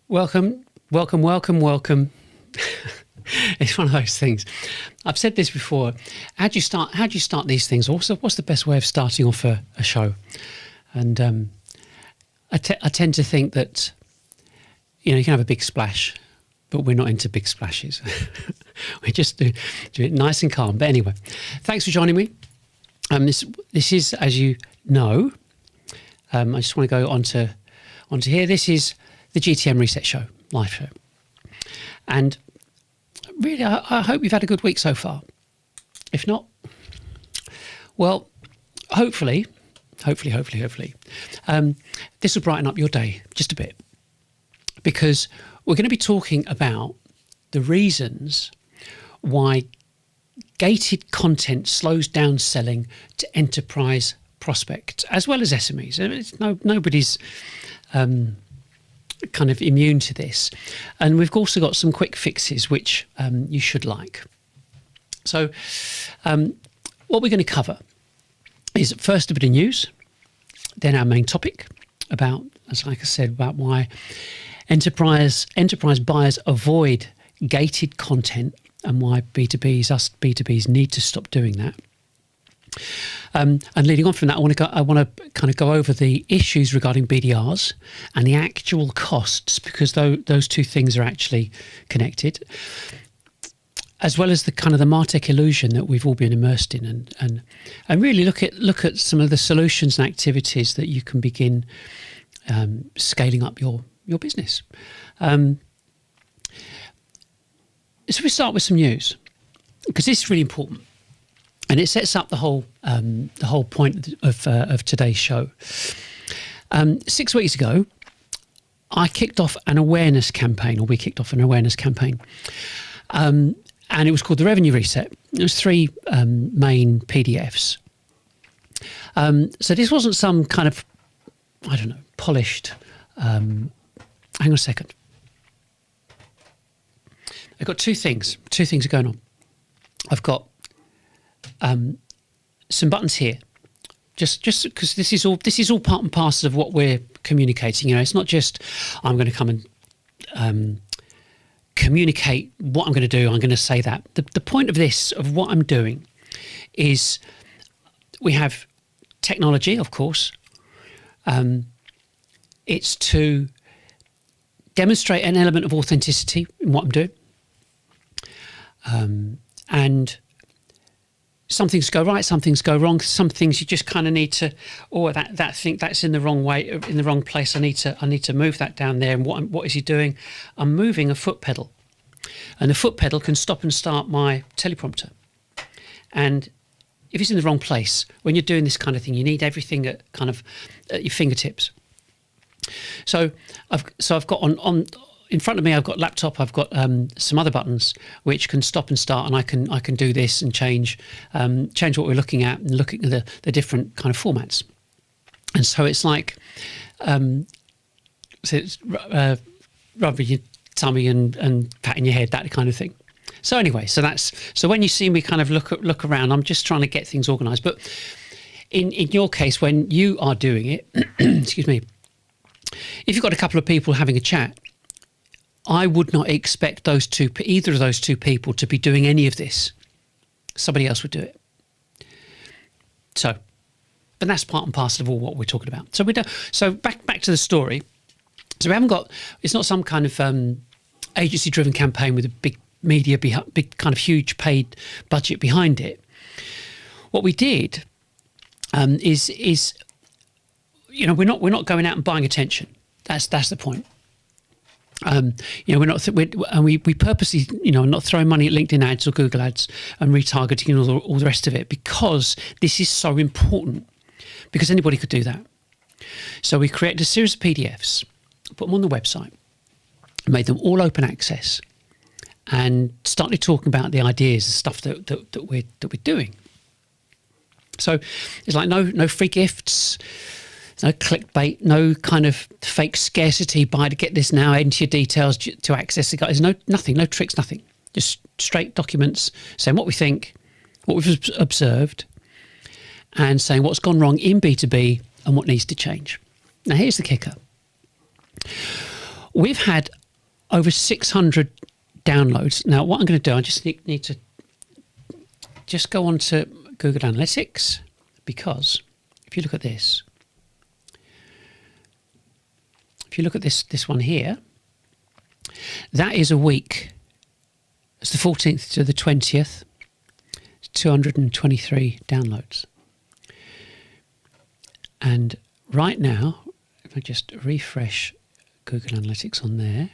Welcome, welcome, welcome, welcome. It's one of those things. I've said this before. How do you start these things? Also, what's the best way of starting off a show? And I tend to think that, you can have a big splash, but we're not into big splashes. We just do it nice and calm. But anyway, thanks for joining me. This is, as you know, I just want to go onto here. This is the GTM Reset Show, live show. And really, I hope you've had a good week so far. If not, well, hopefully, this will brighten up your day just a bit, because we're going to be talking about the reasons why gated content slows down selling to enterprise prospects as well as SMEs. Nobody's kind of immune to this, and we've also got some quick fixes which you should like. So what we're going to cover is first a bit of news, then our main topic about, like I said, about why enterprise buyers avoid gated content and why B2Bs need to stop doing that. And leading on from that, I want to kind of go over the issues regarding BDRs and the actual costs, because those two things are actually connected, as well as the kind of the MarTech illusion that we've all been immersed in, and really look at some of the solutions and activities that you can begin scaling up your business. So we start with some news, because this is really important. And it sets up the whole point of today's show. 6 weeks ago, we kicked off an awareness campaign, and it was called the Revenue Reset. It was 3 main PDFs. So this wasn't some kind of, I don't know, polished. Hang on a second. I've got two things. Two things are going on. I've got some buttons here, just because this is all part and parcel of what we're communicating. It's not just I'm going to come and communicate what I'm going to do. I'm going to say that. The point of this, of what I'm doing, is we have technology, of course. It's to demonstrate an element of authenticity in what I'm doing, and some things go right, some things go wrong. Some things you just kind of need to, that thing that's in the wrong way, in the wrong place. I need to move that down there. And what is he doing? I'm moving a foot pedal, and the foot pedal can stop and start my teleprompter. And if it's in the wrong place, when you're doing this kind of thing, you need everything at your fingertips. So I've got on in front of me, I've got laptop, I've got some other buttons which can stop and start, and I can do this and change what we're looking at, and looking at the different kind of formats. And so it's like, so it's rubbing your tummy and patting your head, that kind of thing. So anyway, so when you see me kind of look around, I'm just trying to get things organised. But in your case, when you are doing it, excuse me, if you've got a couple of people having a chat, I would not expect either of those two people to be doing any of this. Somebody else would do it. So, but that's part and parcel of all what we're talking about. So So back to the story. So we haven't got. It's not some kind of agency-driven campaign with a big media, big kind of huge paid budget behind it. What we did is we're not going out and buying attention. That's the point. We're not, we purposely, not throwing money at LinkedIn ads or Google ads and retargeting and all the rest of it, because this is so important, because anybody could do that. So we created a series of PDFs, put them on the website, made them all open access, and started talking about the ideas and stuff that we're doing. So it's like no free gifts, no clickbait, no kind of fake scarcity, buy to get this now, enter your details to access it. There's nothing, no tricks, nothing. Just straight documents saying what we think, what we've observed, and saying what's gone wrong in B2B and what needs to change. Now, here's the kicker. we've had over 600 downloads. Now, what I'm going to do, I just need to just go on to Google Analytics, because if you look at this, this one here, that is a week. It's the 14th to the 20th. It's 223 downloads. And right now, if I just refresh Google Analytics on there,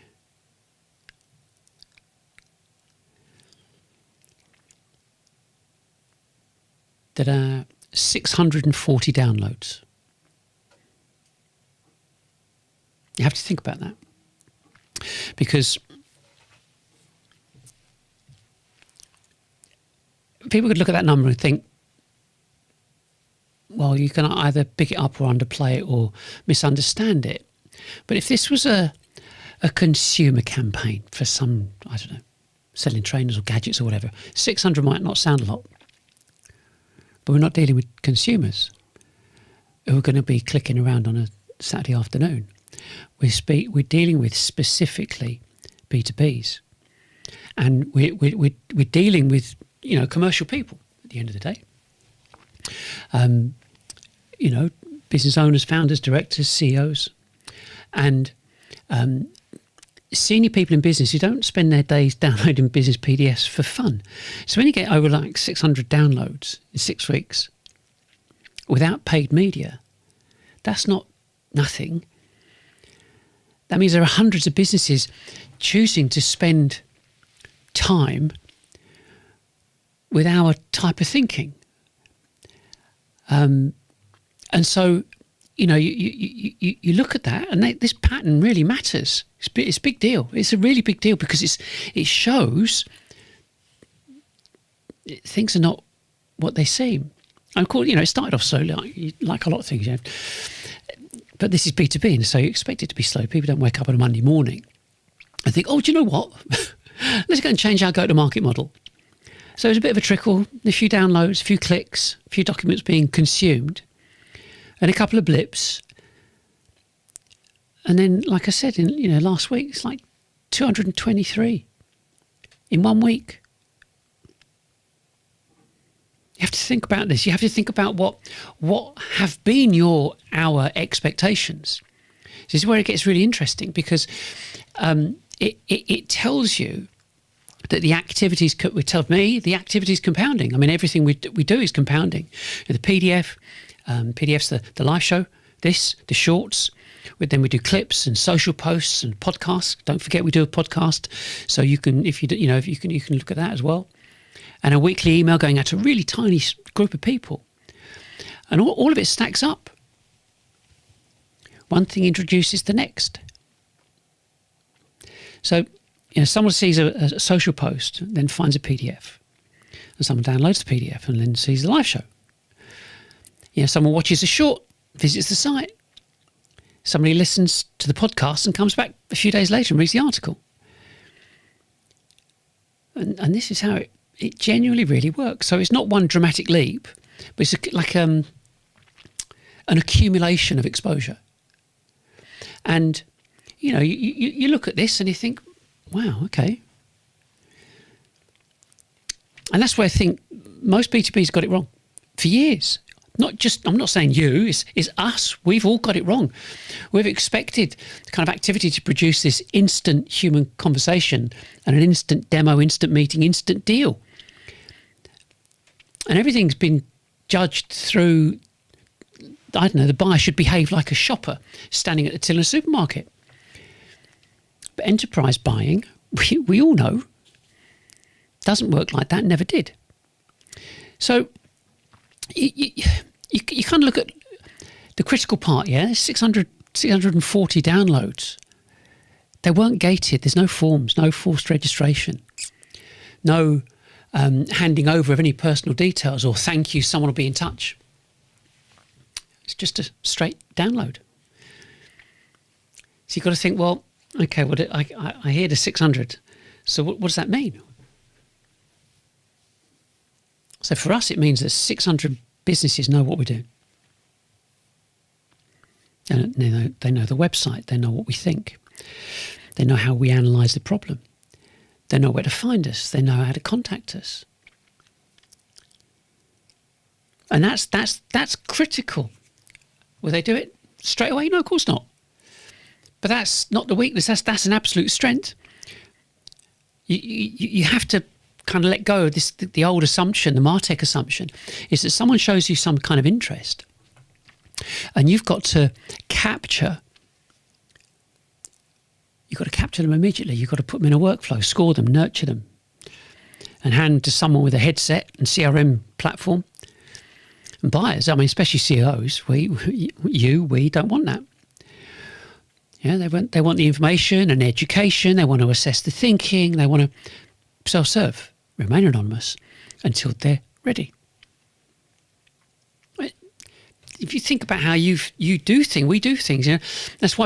that are 640 downloads. You have to think about that, because people could look at that number and think, well, you can either pick it up or underplay it or misunderstand it. But if this was a consumer campaign for some, I don't know, selling trainers or gadgets or whatever, 600 might not sound a lot. But we're not dealing with consumers who are going to be clicking around on a Saturday afternoon. We're dealing with specifically B2Bs, and we're dealing with, you know, commercial people at the end of the day. You know, business owners, founders, directors, CEOs, and senior people in business who don't spend their days downloading business PDFs for fun. So when you get over like 600 downloads in 6 weeks without paid media, that's not nothing. That means there are hundreds of businesses choosing to spend time with our type of thinking. And so, you know, you look at that, and this pattern really matters. It's a big deal. It's a really big deal, because it shows things are not what they seem. Of course, you know, it started off slowly, like a lot of things, you know. But this is B2B, and so you expect it to be slow. People don't wake up on a Monday morning and think, oh, do you know what? Let's go and change our go-to-market model. So there's a bit of a trickle, a few downloads, a few clicks, a few documents being consumed, and a couple of blips. And then, like I said, last week, it's like 223 in 1 week. You have to think about this. You have to think about what have been our expectations. This is where it gets really interesting, because it tells you that the activities would tell me the activities compounding. I mean, everything we do is compounding. The PDF, PDF's the live show. The shorts. Then we do clips and social posts and podcasts. Don't forget we do a podcast, so you can you can look at that as well. And a weekly email going out to a really tiny group of people. And all of it stacks up. One thing introduces the next. So, you know, someone sees a social post, then finds a PDF. And someone downloads the PDF and then sees the live show. You know, someone watches a short, visits the site. Somebody listens to the podcast and comes back a few days later and reads the article. And this is how it genuinely really works. So it's not one dramatic leap, but it's like an accumulation of exposure. And, you know, you look at this and you think, wow, okay. And that's where I think most B2Bs got it wrong for years. I'm not saying you, it's us. We've all got it wrong. We've expected the kind of activity to produce this instant human conversation and an instant demo, instant meeting, instant deal. And everything's been judged through, I don't know, the buyer should behave like a shopper standing at the till in a supermarket. But enterprise buying, we all know, doesn't work like that, never did. So you kind of look at the critical part, yeah? 640 downloads. They weren't gated. There's no forms, no forced registration, no handing over of any personal details or thank you, someone will be in touch. It's just a straight download. So you've got to think, well, okay, I hear the 600. So what does that mean? So for us, it means that 600 businesses know what we're doing. And they know the website. They know what we think. They know how we analyse the problem. They know where to find us. They know how to contact us. And that's critical. Will they do it straight away? No, of course not. But that's not the weakness. That's an absolute strength. You have to kind of let go of this. The old assumption, the Martech assumption, is that someone shows you some kind of interest, and you've got to capture. You've got to capture them immediately. You've got to put them in a workflow, score them, nurture them, and hand to someone with a headset and CRM platform. And buyers, I mean, especially CEOs, we don't want that. Yeah, they want the information and education. They want to assess the thinking. They want to self-serve, remain anonymous until they're ready. If you think about how you do things, we do things. You know, that's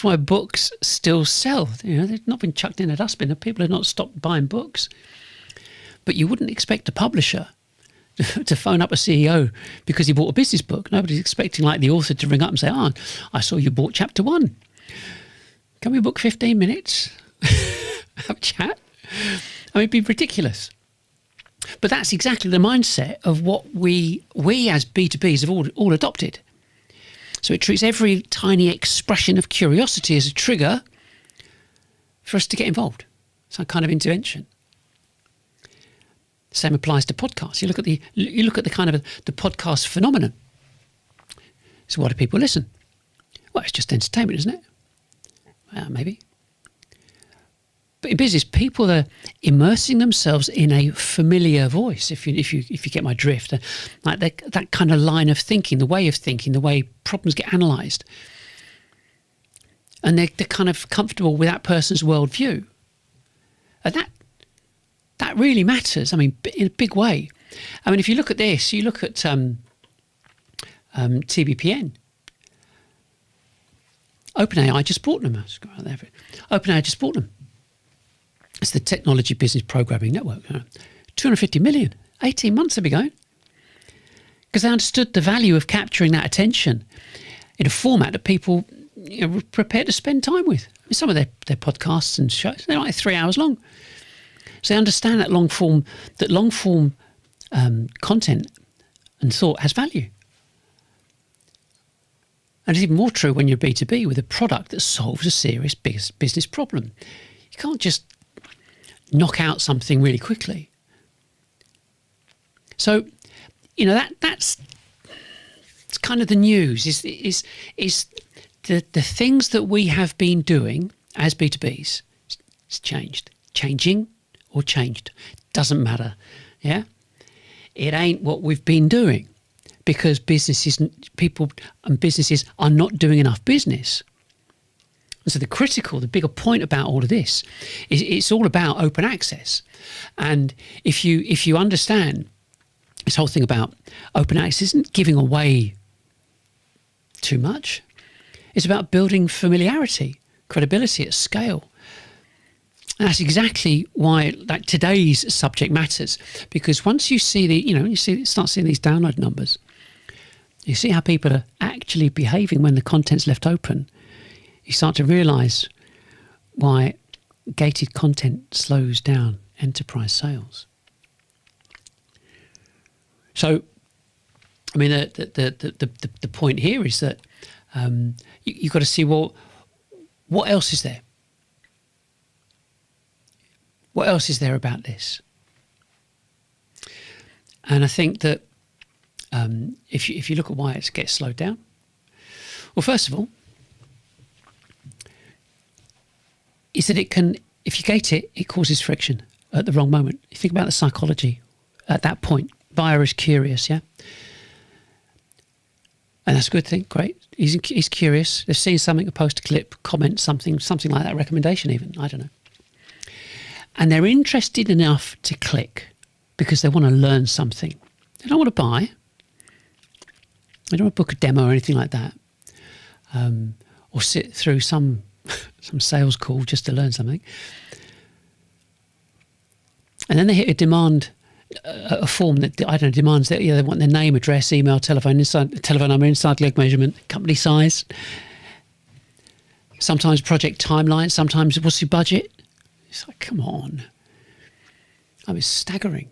why books still sell. You know, they've not been chucked in a dustbin. People have not stopped buying books. But you wouldn't expect a publisher to phone up a CEO because he bought a business book. Nobody's expecting like the author to ring up and say, "Oh, I saw you bought chapter 1. Can we book 15 minutes? Have a chat?" I mean, it'd be ridiculous. But that's exactly the mindset of what we as B2Bs have all adopted. So it treats every tiny expression of curiosity as a trigger for us to get involved. Some kind of intervention. Same applies to podcasts. You look at the kind of the podcast phenomenon. So why do people listen? Well, it's just entertainment, isn't it? Well, maybe. But in business, people are immersing themselves in a familiar voice. If you get my drift, like that kind of line of thinking, the way of thinking, the way problems get analysed, and they're kind of comfortable with that person's worldview, and that really matters. I mean, in a big way. I mean, if you look at this, you look at TBPN. OpenAI just bought them. OpenAI just bought them. It's the Technology Business Programming Network. 250 million. 18 months they've been going. Because they understood the value of capturing that attention in a format that people were prepared to spend time with. I mean, some of their podcasts and shows, they're like 3 hours long. So they understand that long form content and thought has value. And it's even more true when you're B2B with a product that solves a serious business problem. You can't just knock out something really quickly. So, you know, that's kind of the news is the things that we have been doing as B2Bs. It's changing or changed, doesn't matter. Yeah, it ain't what we've been doing because people and businesses are not doing enough business. And so the bigger point about all of this is it's all about open access. And if you understand this whole thing about open access isn't giving away too much. It's about building familiarity, credibility at scale. And that's exactly why today's subject matters. Because once you see start seeing these download numbers, you see how people are actually behaving when the content's left open. You start to realise why gated content slows down enterprise sales. So, I mean, the point here is that you've got to see, well, what else is there? What else is there about this? And I think that if you look at why it gets slowed down, well, first of all, is that if you gate it, it causes friction at the wrong moment. You think about the psychology at that point. Buyer is curious, yeah? And that's a good thing, great. He's curious. They've seen something, a post, a clip, comment, something like that, recommendation even, I don't know. And they're interested enough to click because they want to learn something. They don't want to buy. They don't want to book a demo or anything like that. Or sit through some sales call just to learn something. And then they hit a form that, I don't know, demands that they want their name, address, email, telephone number, inside leg measurement, company size. Sometimes project timeline, sometimes what's your budget? It's like, come on. I mean, it's staggering.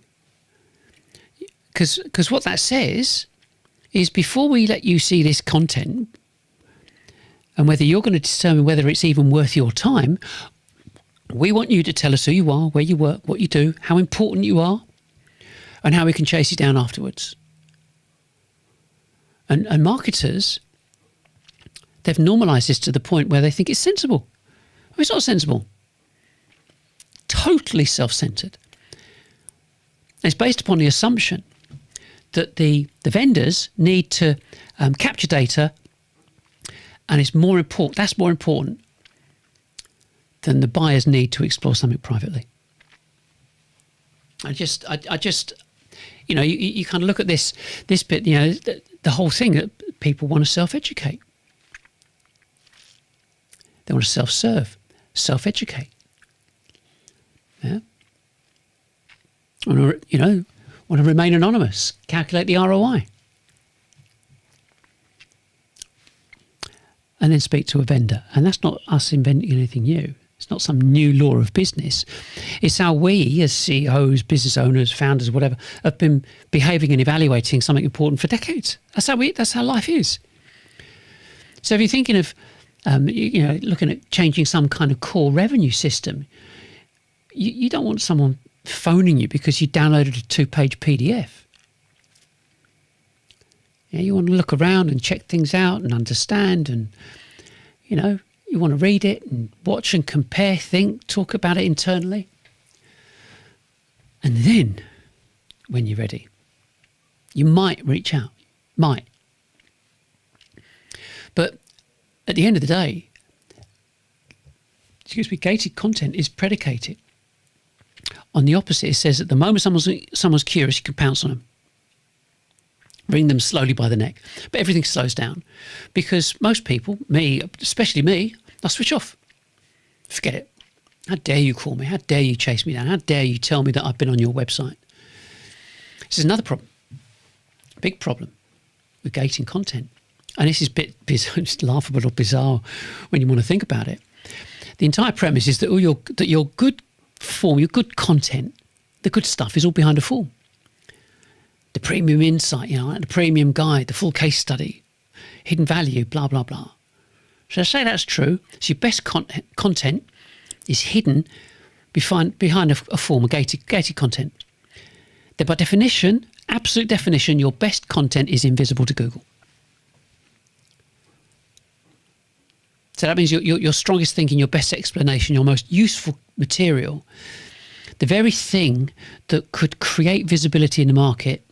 Because what that says is before we let you see this content and whether you're going to determine whether it's even worth your time, we want you to tell us who you are, where you work, what you do, how important you are, and how we can chase you down afterwards. And marketers, they've normalised this to the point where they think it's sensible. Well, it's not sensible. Totally self-centred. It's based upon the assumption that the vendors need to capture data, and it's more important. That's more important than the buyers need to explore something privately. I just, you know, you kind of look at this bit. You know, the whole thing that people want to self-educate. They want to self-serve, self-educate. Yeah. You know, want to remain anonymous, calculate the ROI. And then speak to a vendor. And that's not us inventing anything new. It's not some new law of business. It's how we, as CEOs, business owners, founders, whatever, have been behaving and evaluating something important for decades. That's how life is. So if you're thinking of, you know, looking at changing some kind of core revenue system, you don't want someone phoning you because you downloaded a 2-page PDF. Yeah, you want to look around and check things out and understand, and you know, you want to read it and watch and compare, think, talk about it internally. And then, when you're ready, you might reach out. Might. But at the end of the day, gated content is predicated. On the opposite, it says at the moment someone's curious, you can pounce on them. Bring them slowly by the neck. But everything slows down because most people, me, especially me, I switch off. Forget it. How dare you call me? How dare you chase me down? How dare you tell me that I've been on your website? This is another problem. Big problem with gating content. And this is a bit just laughable or bizarre when you want to think about it. The entire premise is that your good form, your good content, the good stuff is all behind a form. The premium insight, you know, like the premium guide, the full case study, hidden value, blah, blah, blah. So I say that's true. So your best content is hidden behind a form of gated content. Then by definition, absolute definition, your best content is invisible to Google. So that means your strongest thinking, your best explanation, your most useful material, the very thing that could create visibility in the market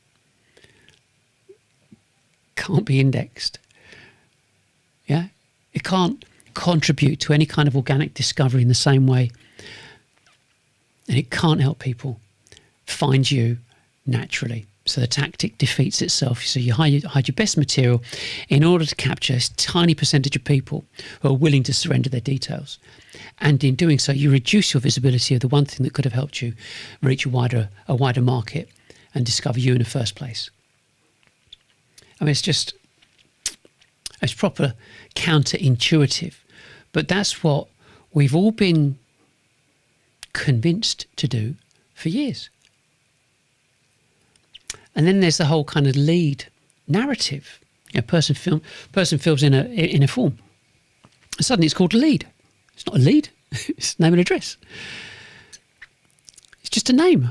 can't be indexed. Yeah? It can't contribute to any kind of organic discovery in the same way. And it can't help people find you naturally. So the tactic defeats itself. So you hide your best material in order to capture a tiny percentage of people who are willing to surrender their details. And in doing so, you reduce your visibility of the one thing that could have helped you reach a wider market and discover you in the first place. I mean, it's proper counterintuitive, but that's what we've all been convinced to do for years. And then there's the whole kind of lead narrative. You know, person fills in a form. And suddenly it's called a lead. It's not a lead. It's name and address. It's just a name.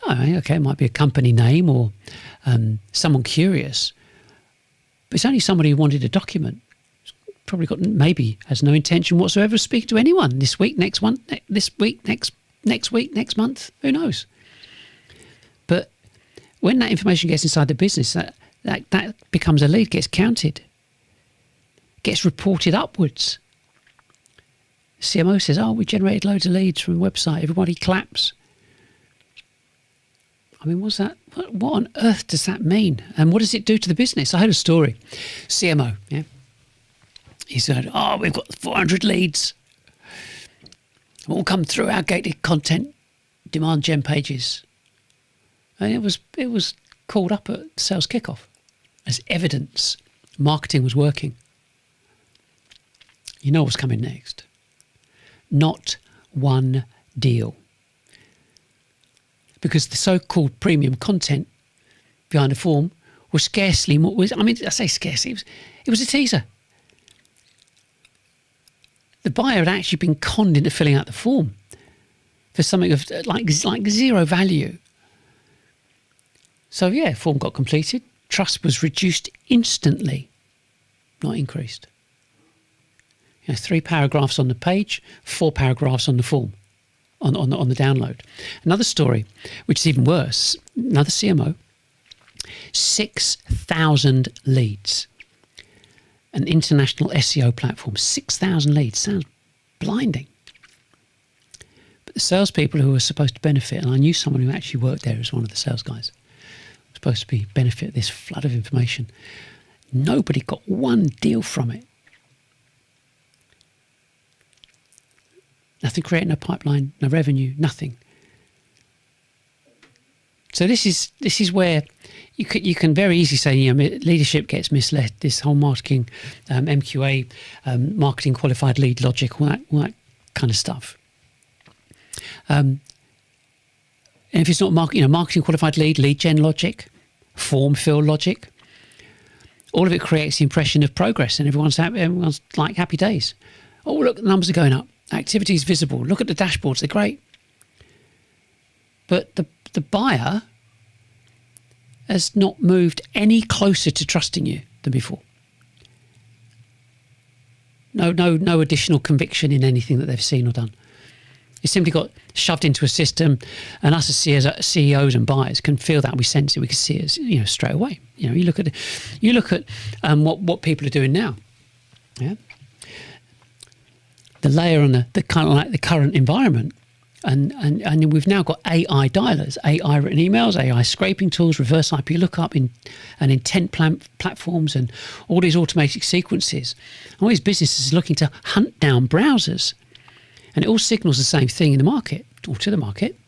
Oh, okay, it might be a company name or someone curious. But it's only somebody who wanted a document. Probably maybe has no intention whatsoever of speaking to anyone this week, next one, this week, next week, next month. Who knows? But when that information gets inside the business, that becomes a lead, gets counted, gets reported upwards. CMO says, oh, we generated loads of leads from the website. Everybody claps. I mean, what's that? What on earth does that mean? And what does it do to the business? I heard a story. CMO, yeah. He said, oh, we've got 400 leads. All come through our gated content, demand gen pages. And it was called up at sales kickoff. as evidence marketing was working. You know what's coming next. Not one deal. Because the so-called premium content behind the form was scarcely more. I say scarcely. It was a teaser. The buyer had actually been conned into filling out the form for something of like zero value. So yeah, form got completed. Trust was reduced instantly, not increased. 3 paragraphs on the page, 4 paragraphs on the form, on the download. Another story, which is even worse, another CMO, 6,000 leads. An international SEO platform, 6,000 leads. Sounds blinding. But the salespeople who were supposed to benefit, and I knew someone who actually worked there as one of the sales guys, supposed to benefit this flood of information. Nobody got one deal from it. Nothing creating a pipeline, no revenue, nothing. So this is where you can very easily say, leadership gets misled. This whole marketing, MQA, marketing qualified lead logic, all that kind of stuff. And if it's not marketing qualified lead gen logic, form fill logic, all of it creates the impression of progress, and everyone's like happy days. Oh, look, the numbers are going up. Activity is visible. Look at the dashboards; they're great. But the buyer has not moved any closer to trusting you than before. No additional conviction in anything that they've seen or done. It's simply got shoved into a system, and us as CEOs and buyers can feel that. We sense it. We can see it, straight away. You look at what people are doing now. Yeah. The layer on the kind of like the current environment, and we've now got AI dialers, AI written emails, AI scraping tools, reverse IP lookup and intent platforms, and all these automatic sequences. All these businesses are looking to hunt down browsers, and it all signals the same thing in the market, or to the market.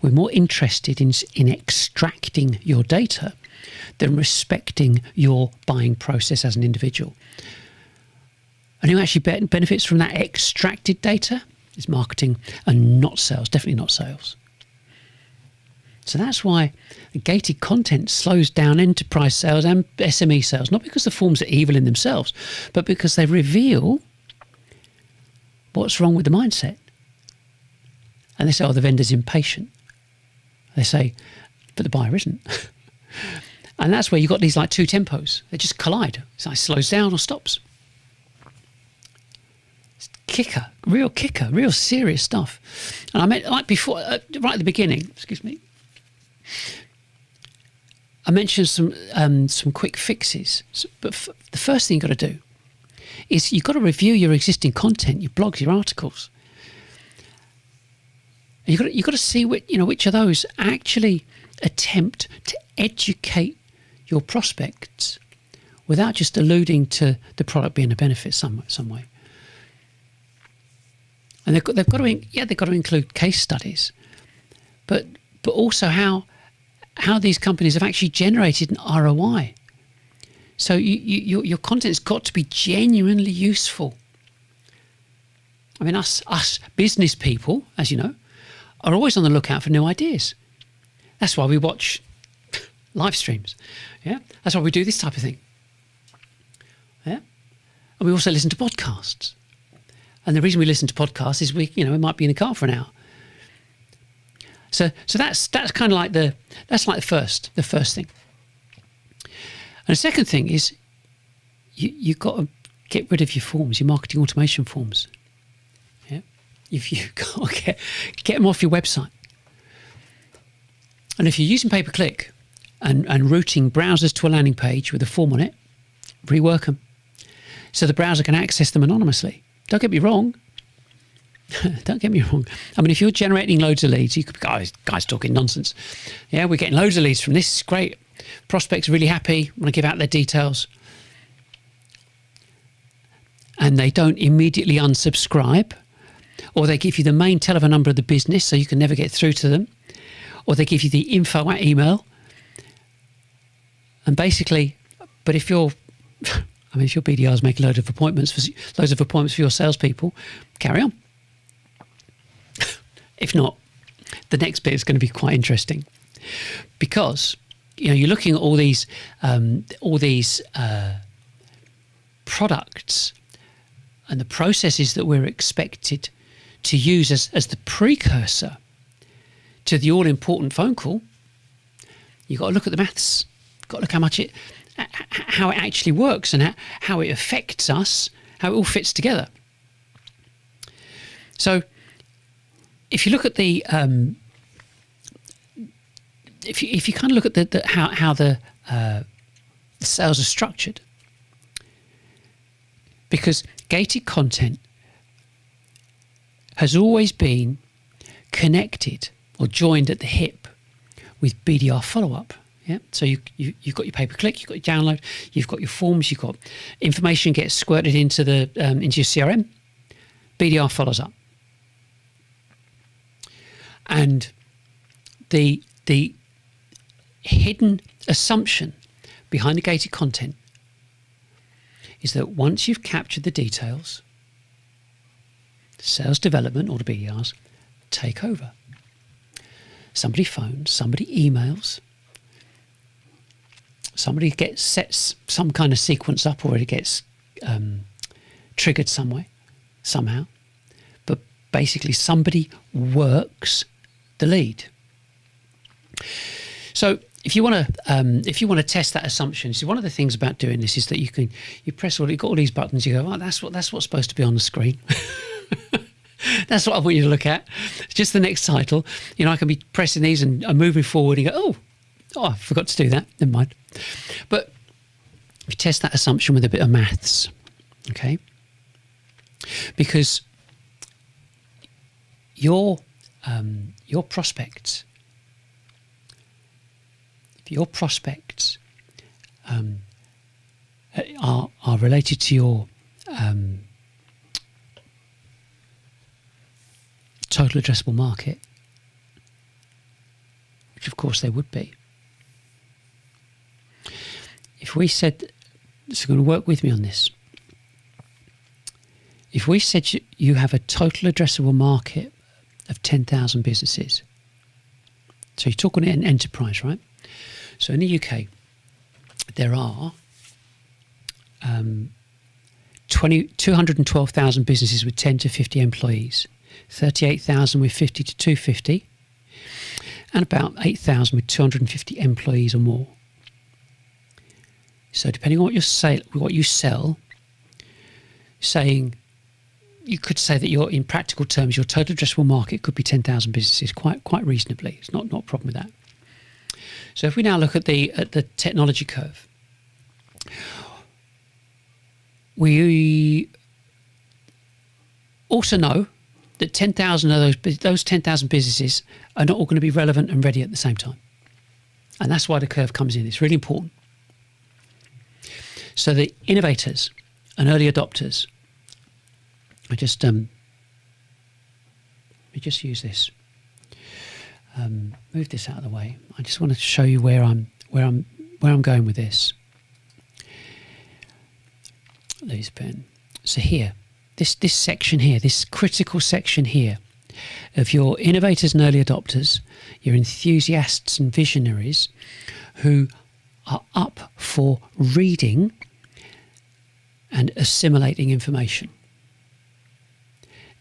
We're more interested in extracting your data than respecting your buying process as an individual. And who actually benefits from that extracted data is marketing and not sales, definitely not sales. So that's why the gated content slows down enterprise sales and SME sales, not because the forms are evil in themselves, but because they reveal what's wrong with the mindset. And they say, the vendor's impatient. They say, but the buyer isn't. And that's where you've got these like two tempos. They just collide. It's like slows down or stops. Kicker, real serious stuff. And I meant, like before, right at the beginning, I mentioned some quick fixes. But the first thing you've got to do is you've got to review your existing content, your blogs, your articles. And you've got to see which of those actually attempt to educate your prospects without just alluding to the product being a benefit some way. And they've got to include case studies, but also how these companies have actually generated an ROI. So your content's got to be genuinely useful. I mean, us business people, as you know, are always on the lookout for new ideas. That's why we watch live streams. Yeah, that's why we do this type of thing. Yeah, and we also listen to podcasts. And the reason we listen to podcasts is we might be in the car for an hour. So that's kind of like the first thing. And the second thing is you've got to get rid of your forms, your marketing automation forms. Yeah, you've got to get them off your website. And if you're using pay-per-click and routing browsers to a landing page with a form on it, rework them so the browser can access them anonymously. Don't get me wrong. Don't get me wrong. I mean, if you're generating loads of leads, you could be, guys talking nonsense. Yeah, we're getting loads of leads from this. It's great. Prospects are really happy, want to give out their details. And they don't immediately unsubscribe, or they give you the main telephone number of the business so you can never get through to them, or they give you the info at email. And basically, but if you're, mean, if your BDR is making loads of appointments for your salespeople, carry on. If not, the next bit is going to be quite interesting, because you're looking at all these products and the processes that we're expected to use as the precursor to the all-important phone call. You've got to look at the maths. You've got to look how it actually works and how it affects us, how it all fits together. So if you look at the if you kind of look at how the sales are structured, because gated content has always been connected or joined at the hip with BDR follow-up. Yeah, so you've got your pay-per-click, you've got your download, you've got your forms, you've got information gets squirted into your CRM. BDR follows up, and the hidden assumption behind the gated content is that once you've captured the details, sales development, or the BDRs, take over. Somebody phones, somebody emails, somebody sets some kind of sequence up, or it gets triggered some way, somehow. But basically, somebody works the lead. So if you want to test that assumption, see, one of the things about doing this is that you press you've got all these buttons. You go, oh, that's what's supposed to be on the screen. That's what I want you to look at. It's just the next title. I can be pressing these and moving forward and go, oh, I forgot to do that. Never mind. But we test that assumption with a bit of maths, okay? Because your prospects, if your prospects are related to your total addressable market, which of course they would be. If we said, so you're going to work with me on this. If we said you have a total addressable market of 10,000 businesses, so you're talking an enterprise, right? So in the UK, there are 212,000 businesses with 10 to 50 employees, 38,000 with 50 to 250, and about 8,000 with 250 employees or more. So depending on what you sell, you could say that in practical terms, your total addressable market could be 10,000 businesses, quite reasonably. It's not a problem with that. So if we now look at the technology curve, we also know that 10,000 of those 10,000 businesses are not all going to be relevant and ready at the same time. And that's why the curve comes in. It's really important. So the innovators and early adopters, we just use this. Move this out of the way. I just want to show you where I'm going with this. Lose pen. So here, this section here, this critical section here of your innovators and early adopters, your enthusiasts and visionaries who are up for reading and assimilating information.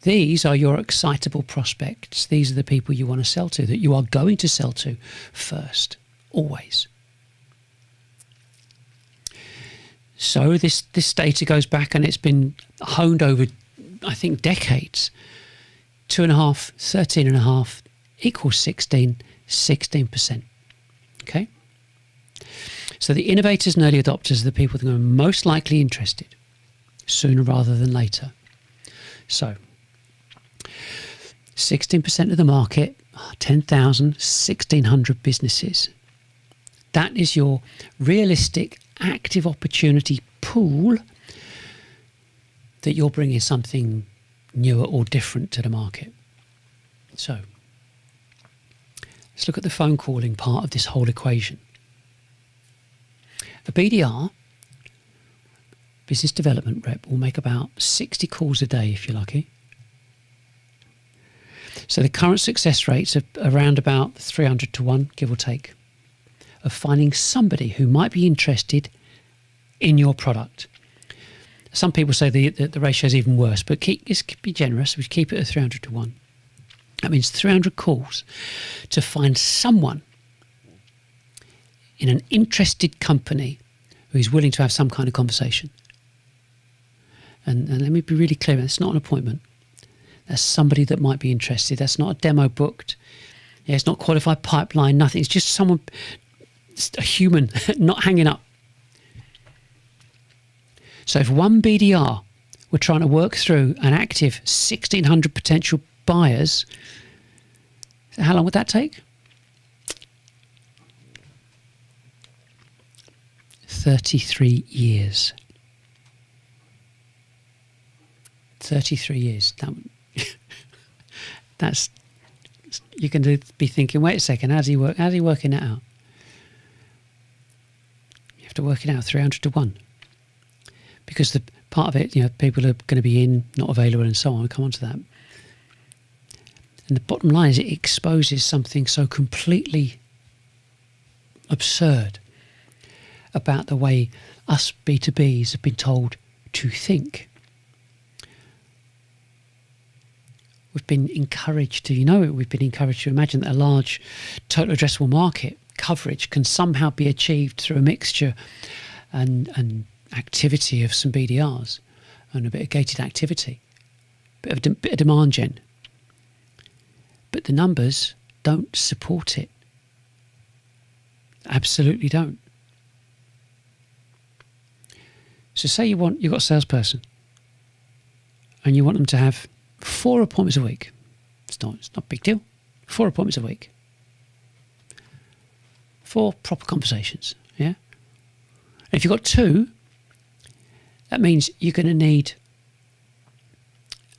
These are your excitable prospects. These are the people you want to sell to, that you are going to sell to first, always. So this data goes back, and it's been honed over, I think, decades. 2.5, 13.5 equals 16%. Okay? So the innovators and early adopters are the people that are most likely interested, sooner rather than later. So 16% of the market, 10,000, 1,600 businesses. That is your realistic, active opportunity pool that you're bringing something newer or different to the market. So let's look at the phone calling part of this whole equation. A BDR business development rep will make about 60 calls a day if you're lucky. So the current success rates are around about 300 to 1, give or take, of finding somebody who might be interested in your product. Some people say the ratio is even worse, but be generous. We keep it at 300 to 1. That means 300 calls to find someone in an interested company who's willing to have some kind of conversation. And let me be really clear, it's not an appointment. That's somebody that might be interested. That's not a demo booked. Yeah, it's not qualified pipeline, nothing. It's just someone, just a human, not hanging up. So if one BDR were trying to work through an active 1,600 potential buyers, so how long would that take? 33 years. 33 years. That's, you can be thinking, wait a second, how's he working that out? You have to work it out 300 to 1. Because the part of it, people are going to be in, not available, and so on. We'll come on to that. And the bottom line is it exposes something so completely absurd about the way us B2Bs have been told to think. We've been encouraged to imagine that a large total addressable market coverage can somehow be achieved through a mixture and activity of some BDRs and a bit of gated activity, bit of demand gen. But the numbers don't support it. Absolutely don't. So say you've got a salesperson and you want them to have 4 appointments a week. It's not a big deal. 4 appointments a week. 4 proper conversations. Yeah. And if you've got 2, that means you're going to need.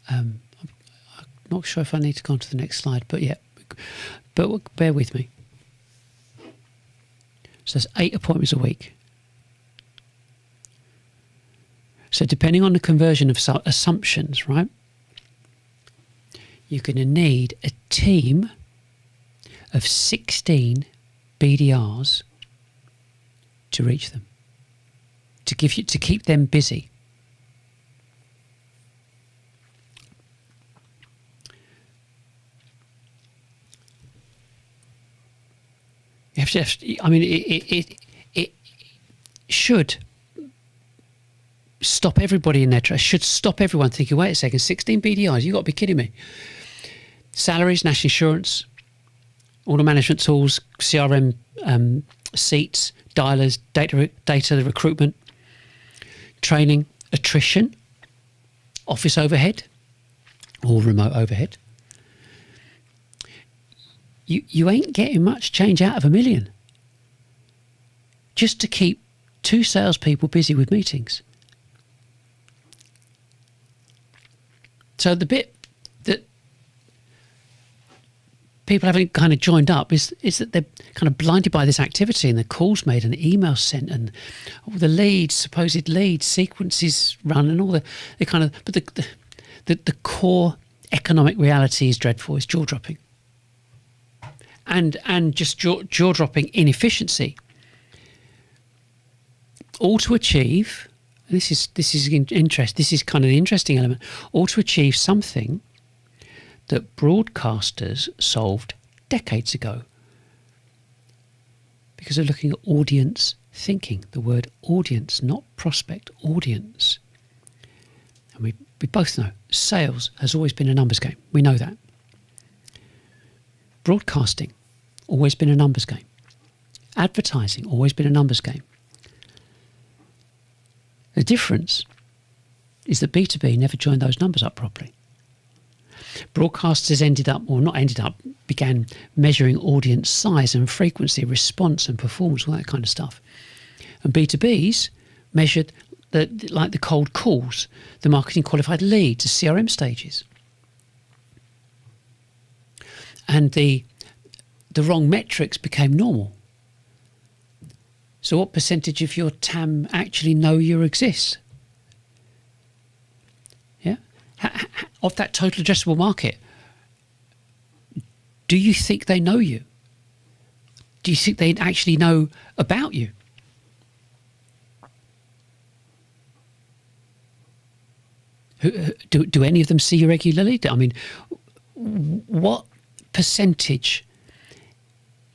I'm not sure if I need to go on to the next slide, but yeah, but bear with me. So that's 8 appointments a week. So depending on the conversion of assumptions, right, you're going to need a team of 16 BDRs to reach them, to keep them busy. You have to, I mean, it should stop everybody in their tracks. Should stop everyone thinking, wait a second, 16 BDRs, you've got to be kidding me. Salaries, national insurance, order management tools, CRM seats, dialers, data recruitment, training, attrition, office overhead or remote overhead. You ain't getting much change out of $1 million just to keep 2 salespeople busy with meetings. So the bit that people haven't kind of joined up is that they're kind of blinded by this activity and the calls made and the emails sent and all the supposed leads, sequences run and all the kind of, but the core economic reality is dreadful, it's jaw-dropping. And just jaw-dropping inefficiency. All to achieve, this is kind of the interesting element, all to achieve something that broadcasters solved decades ago. Because they're looking at audience thinking, the word audience, not prospect, audience. And we both know sales has always been a numbers game. We know that. Broadcasting, always been a numbers game. Advertising, always been a numbers game. The difference is that B2B never joined those numbers up properly. Broadcasters began measuring audience size and frequency, response and performance, all that kind of stuff. And B2Bs measured the cold calls, the marketing qualified leads, the CRM stages. And the wrong metrics became normal. So what percentage of your TAM actually know you exist? of that total addressable market, do you think they know you? Do you think they actually know about you? Do any of them see you regularly? I mean, what percentage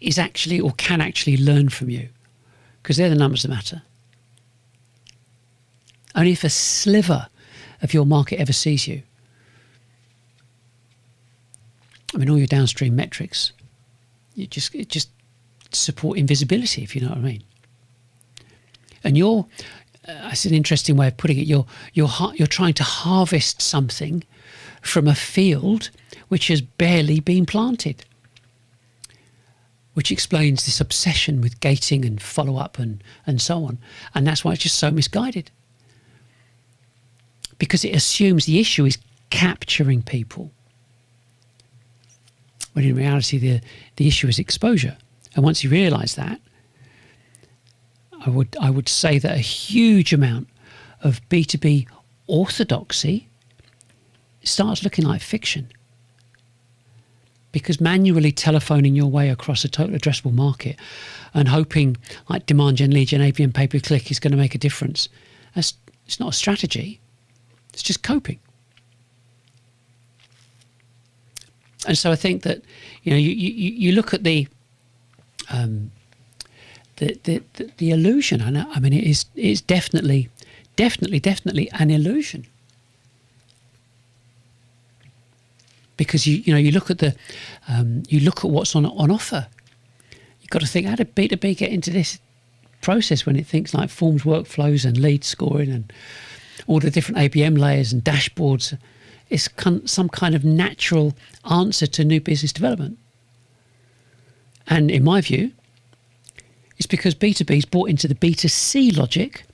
is actually or can actually learn from you? Because they're the numbers that matter. Only if a sliver of your market ever sees you. I mean, all your downstream metrics, it just support invisibility, if you know what I mean. And that's an interesting way of putting it. You're trying to harvest something from a field which has barely been planted, which explains this obsession with gating and follow-up and so on. And that's why it's just so misguided. Because it assumes the issue is capturing people, when in reality the issue is exposure. And once you realise that, I would say that a huge amount of B2B orthodoxy starts looking like fiction. Because manually telephoning your way across a total addressable market and hoping like demand gen, lead gen, ABM, pay-per-click is going to make a difference, it's not a strategy. It's just coping. And so I think that, you look at the illusion. I mean, it is definitely an illusion. Because you look at what's on offer. You've got to think, how did B2B get into this process when it thinks like forms, workflows, and lead scoring, and all the different ABM layers and dashboards? It's some kind of natural answer to new business development. And in my view, it's because B2B's bought into the B2C logic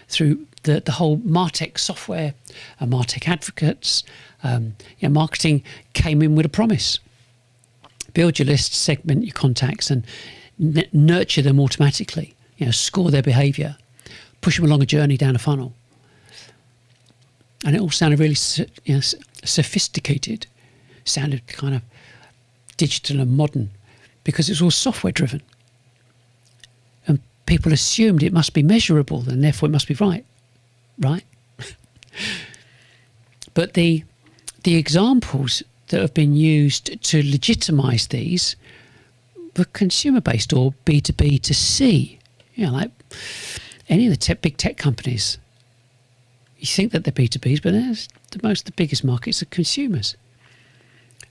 through the whole MarTech software and MarTech advocates. Marketing came in with a promise. Build your list, segment your contacts, and nurture them automatically. Score their behaviour, push them along a journey down a funnel. And it all sounded really sophisticated, sounded kind of digital and modern, because it was all software driven. And people assumed it must be measurable and therefore it must be right. But the examples that have been used to legitimise these were consumer-based or B2B to C. Like any of the big tech companies. You think that they're B2Bs, but the biggest markets are consumers.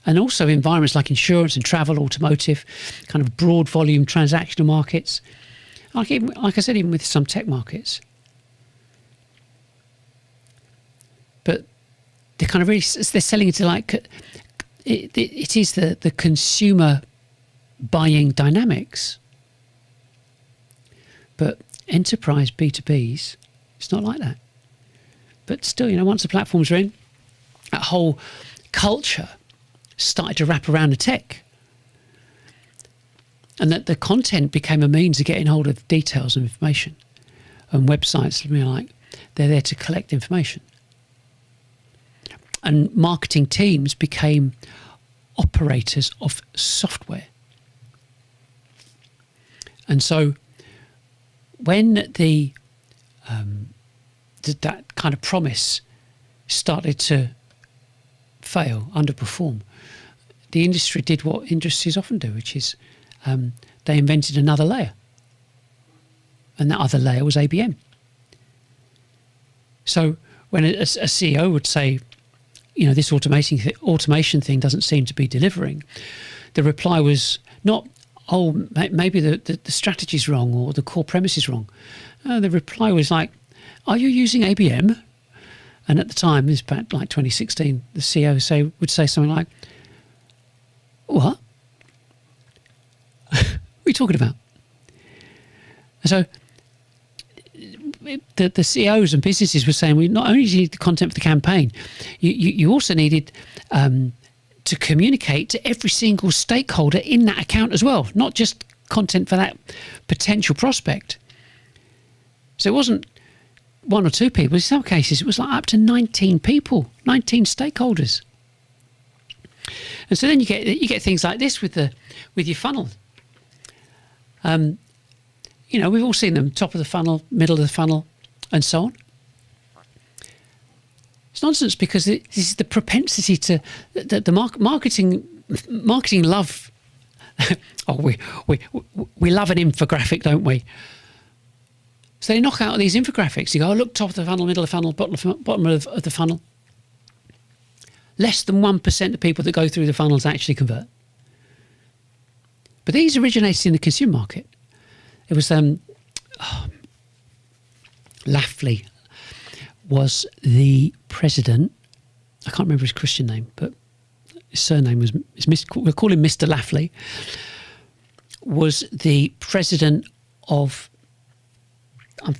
And also environments like insurance and travel, automotive, kind of broad volume transactional markets. Like I said, even with some tech markets. But they're kind of really, they're selling into like, it is the consumer buying dynamics. But enterprise B2Bs, it's not like that. But still, once the platforms are in, that whole culture started to wrap around the tech. And that the content became a means of getting hold of details and information. And websites, they're there to collect information. And marketing teams became operators of software. And so when that kind of promise started to fail, underperform, the industry did what industries often do, which is they invented another layer. And that other layer was ABM. So when a CEO would say, this automation thing doesn't seem to be delivering, the reply was not, maybe the strategy's wrong or the core premise is wrong. The reply was like, are you using ABM? And at the time, this back like 2016, the CEO would say something like, what? What are you talking about? And so the CEOs and businesses were saying, we not only need the content for the campaign, you also needed to communicate to every single stakeholder in that account as well, not just content for that potential prospect. So it wasn't one or two people. In some cases, it was like up to 19 people, 19 stakeholders And so then you get things like this with your funnel. We've all seen them: top of the funnel, middle of the funnel, and so on. It's nonsense, because this is the propensity to the marketing love. we love an infographic, don't we? So they knock out these infographics. You go, look, top of the funnel, middle of the funnel, bottom of the funnel. Less than 1% of people that go through the funnels actually convert. But these originated in the consumer market. It was Lafley was the president. I can't remember his Christian name, but his surname was, we'll call him Mr. Lafley, was the president of,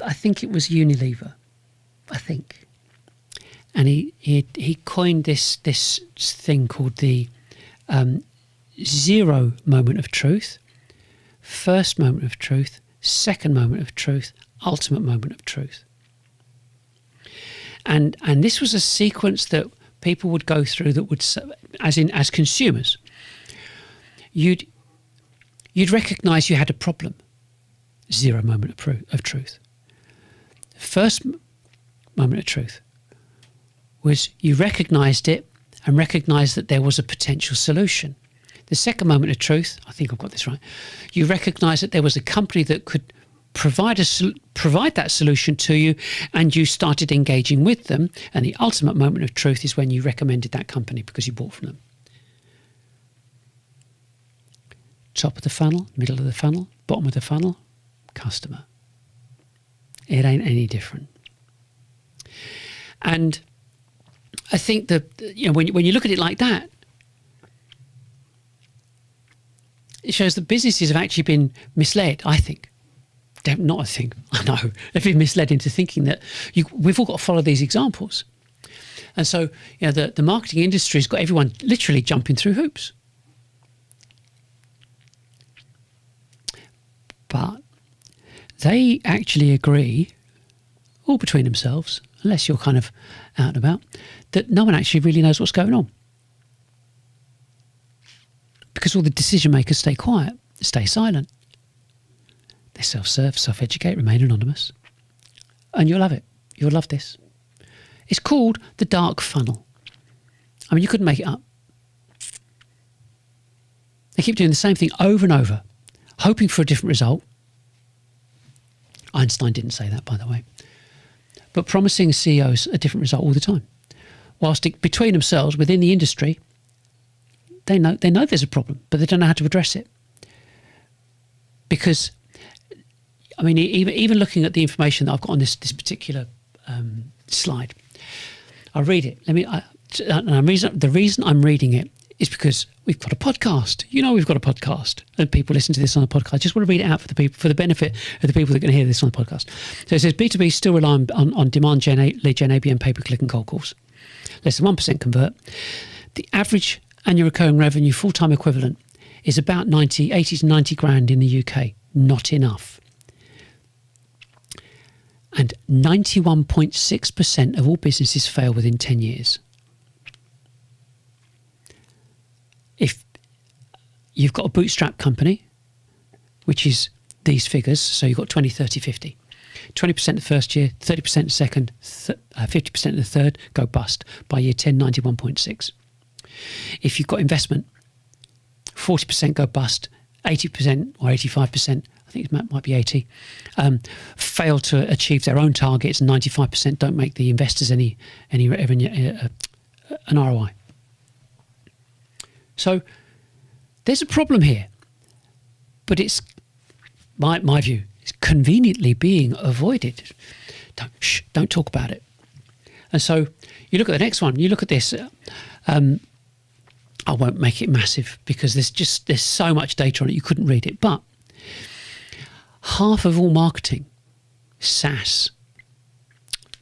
I think it was Unilever, I think. And he coined this thing called the zero moment of truth, first moment of truth, second moment of truth, ultimate moment of truth. And this was a sequence that people would go through, that would, as consumers, you'd recognise you had a problem. Zero moment of truth. First moment of truth was you recognised it and recognised that there was a potential solution. The second moment of truth, I think I've got this right, you recognised that there was a company that could provide that solution to you, and you started engaging with them. And the ultimate moment of truth is when you recommended that company because you bought from them. Top of the funnel, middle of the funnel, bottom of the funnel, customer. It ain't any different. And I think that, when you look at it like that, it shows that businesses have actually been misled, I think. Not I think, I know. They've been misled into thinking that we've all got to follow these examples. And so, the marketing industry's got everyone literally jumping through hoops. But they actually agree, all between themselves, unless you're kind of out and about, that no one actually really knows what's going on. Because all the decision makers stay quiet, stay silent. They self-serve, self-educate, remain anonymous. And you'll love it. You'll love this. It's called the dark funnel. I mean, you couldn't make it up. They keep doing the same thing over and over, hoping for a different result. Einstein didn't say that, by the way. But promising CEOs a different result all the time. Whilst between themselves, within the industry, they know there's a problem, but they don't know how to address it. Because, I mean, even looking at the information that I've got on this particular slide, I'll read it. The reason I'm reading it is because we've got a podcast. We've got a podcast, and people listen to this on the podcast. I just want to read it out for the people, for the benefit of the people that are going to hear this on the podcast. So it says B2B still rely on demand gen, lead gen, ABM, pay-per-click, and cold calls. Less than 1% convert. The average annual recurring revenue full-time equivalent is about 80 to 90 grand in the UK. Not enough. And 91.6% of all businesses fail within 10 years. If you've got a bootstrap company, which is these figures, so you've got 20, 30, 50. 20% the first year, 30% the second, 50% the third, go bust. By year 10, 91.6. If you've got investment, 40% go bust, 80% or 85%, I think it might be 80, fail to achieve their own targets, and 95% don't make the investors an ROI. So there's a problem here, but it's my view. It's conveniently being avoided. Don't talk about it. And so you look at the next one. You look at this. I won't make it massive because there's so much data on it you couldn't read it. But half of all marketing, SaaS.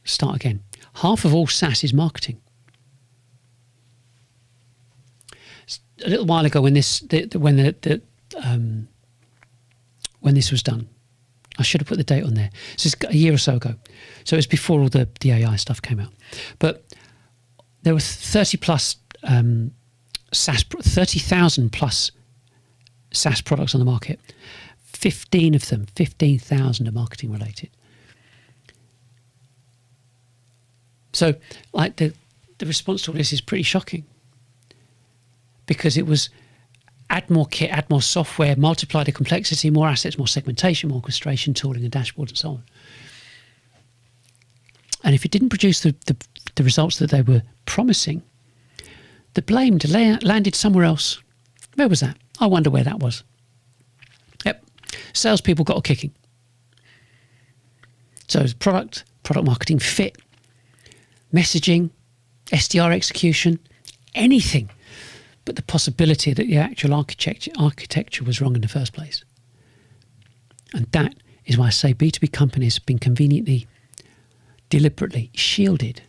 Start again. Half of all SaaS is marketing. A little while ago, when this was done, I should have put the date on there. So it's a year or so ago. So it was before all the AI stuff came out. But there were 30 plus 30,000 plus SaaS products on the market. 15 of them, 15,000 are marketing related. So, like the response to all this is pretty shocking, because it was add more kit, add more software, multiply the complexity, more assets, more segmentation, more orchestration, tooling, and dashboards, and so on. And if it didn't produce the results that they were promising, the blame landed somewhere else. Where was that? I wonder where that was. Yep, salespeople got a kicking. So product marketing fit, messaging, SDR execution, anything but the possibility that the actual architecture was wrong in the first place. And that is why I say B2B companies have been conveniently, deliberately shielded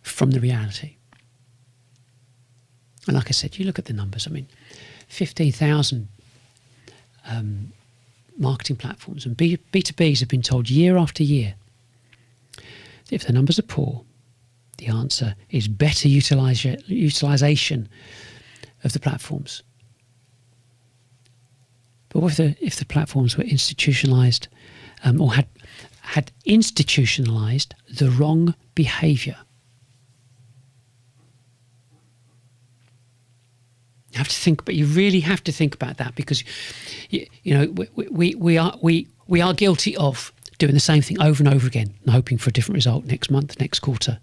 from the reality. And like I said, you look at the numbers. I mean, 15,000 marketing platforms, and B2Bs have been told year after year that if the numbers are poor, the answer is better utilization of the platforms. But what if the platforms were institutionalized or had institutionalized the wrong behavior? You have to think, but you really have to think about that, because we are guilty of doing the same thing over and over again and hoping for a different result next month, next quarter.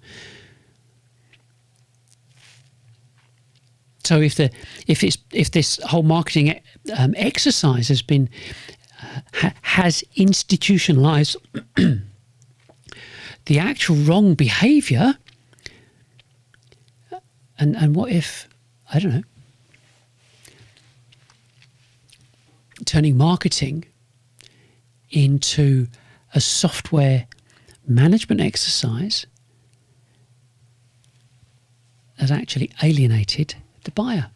So if this whole marketing exercise has institutionalized the actual wrong behavior, and what if, I don't know, turning marketing into a software management exercise has actually alienated the buyer?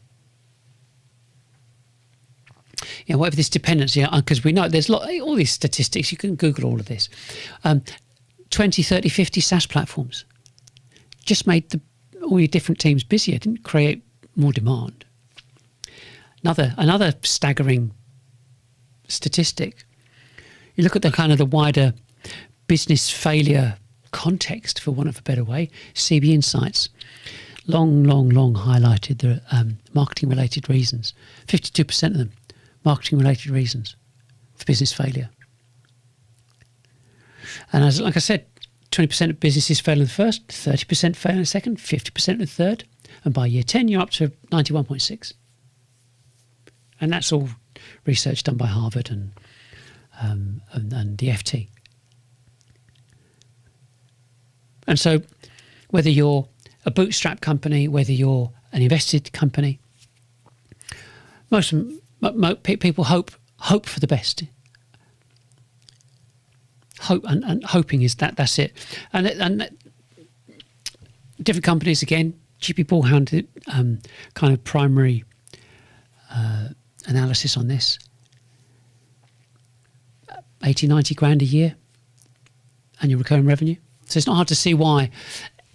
What if this dependency, because we know there's all these statistics, you can Google all of this, 20, 30, 50 SaaS platforms just made all your different teams busier, didn't create more demand. Another staggering statistic, you look at the wider business failure context, for want of a better way, CB Insights long highlighted the marketing related reasons. 52% of them marketing related reasons for business failure. And like I said, 20% of businesses fail in the first, 30% fail in the second, 50% in the third, and by year 10 you're up to 91.6. And that's all research done by Harvard and the FT. And so whether you're a bootstrap company, whether you're an invested company, most people hope for the best. Hope and hoping is that's it. And different companies, again, GP Bullhound kind of primary analysis on this. 80, 90 grand a year annual recurring revenue. So it's not hard to see why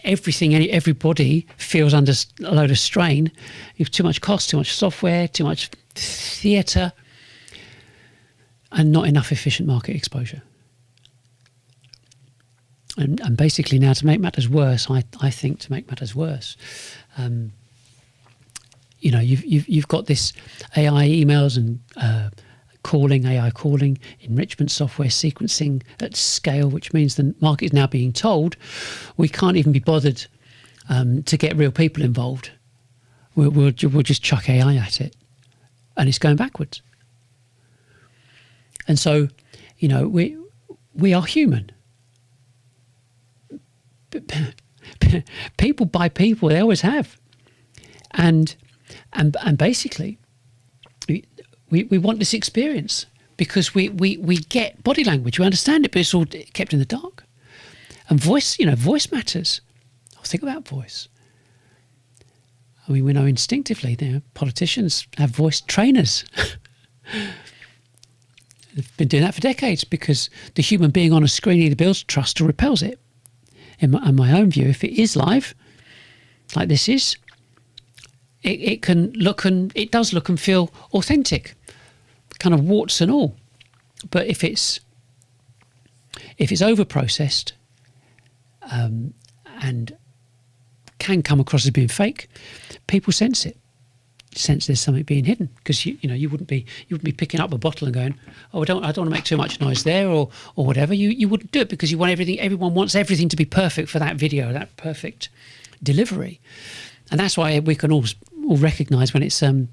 everybody feels under a load of strain. You have too much cost, too much software, too much theatre, and not enough efficient market exposure. And basically now, to make matters worse, I think to make matters worse, you've got this AI emails and AI calling, enrichment software, sequencing at scale, which means the market is now being told we can't even be bothered to get real people involved. We'll just chuck AI at it, and it's going backwards. And so, we are human. People buy people; they always have, and basically, we want this experience because we get body language, we understand it, but it's all kept in the dark. And voice matters. Think about voice. I mean, we know instinctively, politicians have voice trainers. They've been doing that for decades because the human being on a screen either builds trust or repels it. In my own view, if it is live, like this is, it can look, and it does look and feel authentic, kind of warts and all. But if it's over processed, and can come across as being fake, people sense it. Sense there's something being hidden, because you wouldn't be picking up a bottle and going, oh, I don't want to make too much noise there, or whatever. You wouldn't do it, because you want everything. Everyone wants everything to be perfect for that video, that perfect delivery, and that's why we can all recognise when it's when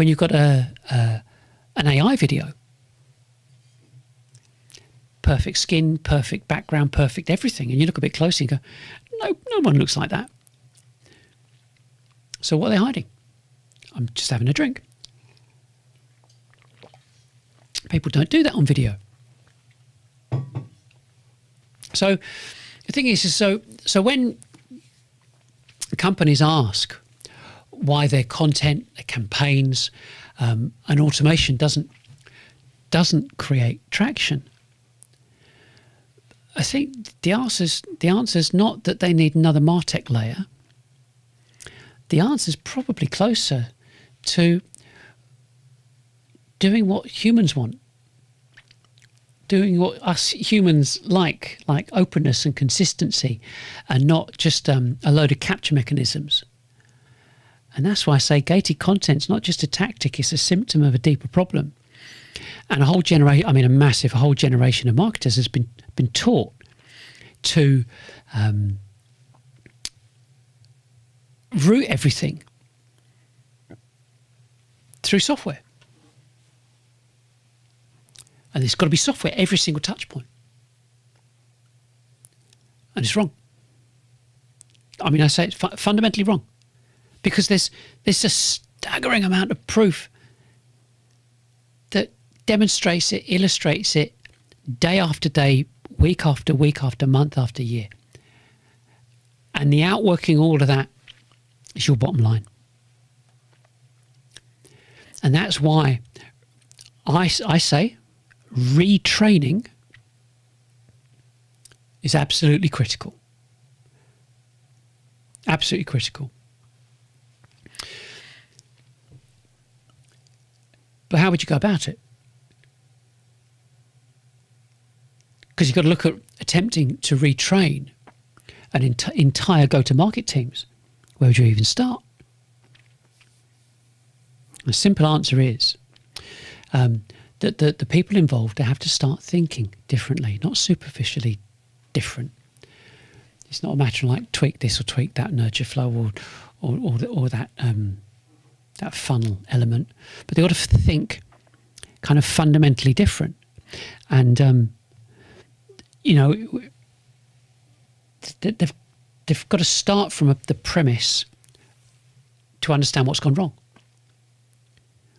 you've got an AI video, perfect skin, perfect background, perfect everything, and you look a bit closer and go, no one looks like that. So what are they hiding? I'm just having a drink. People don't do that on video. So the thing is so when companies ask why their content, their campaigns, and automation doesn't create traction, I think the answer's not that they need another MarTech layer. The answer's probably closer to doing what humans want, doing what us humans like openness and consistency, and not just a load of capture mechanisms. And that's why I say gated content's not just a tactic, it's a symptom of a deeper problem. And a whole generation, a whole generation of marketers has been taught to route everything through software. And there's got to be software every single touch point. And it's wrong. I say it's fundamentally wrong, because there's a staggering amount of proof that demonstrates it, illustrates it, day after day, week after week, after month, after year. And the outworking all of that is your bottom line. And that's why I say retraining is absolutely critical. Absolutely critical. But how would you go about it? Because you've got to look at attempting to retrain an entire go-to-market teams. Where would you even start? The simple answer is that the people involved, they have to start thinking differently, not superficially different. It's not a matter of like tweak this or tweak that nurture flow or that that funnel element, but they ought to think kind of fundamentally different. And they've got to start from the premise to understand what's gone wrong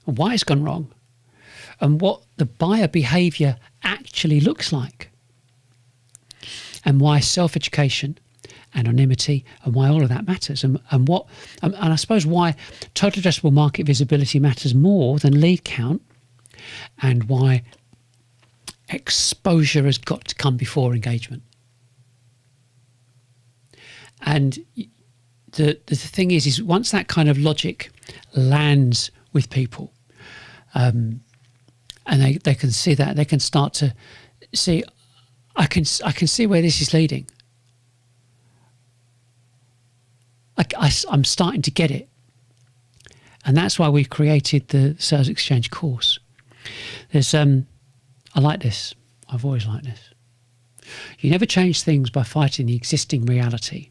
and why it's gone wrong and what the buyer behaviour actually looks like, and why self-education, anonymity, and why all of that matters, and I suppose why total addressable market visibility matters more than lead count, and why exposure has got to come before engagement. And the thing is once that kind of logic lands with people, and they can see that, they can start to see, I can see where this is leading. I'm starting to get it. And that's why we've created the Sales Exchange course. There's I like this. I've always liked this. You never change things by fighting the existing reality.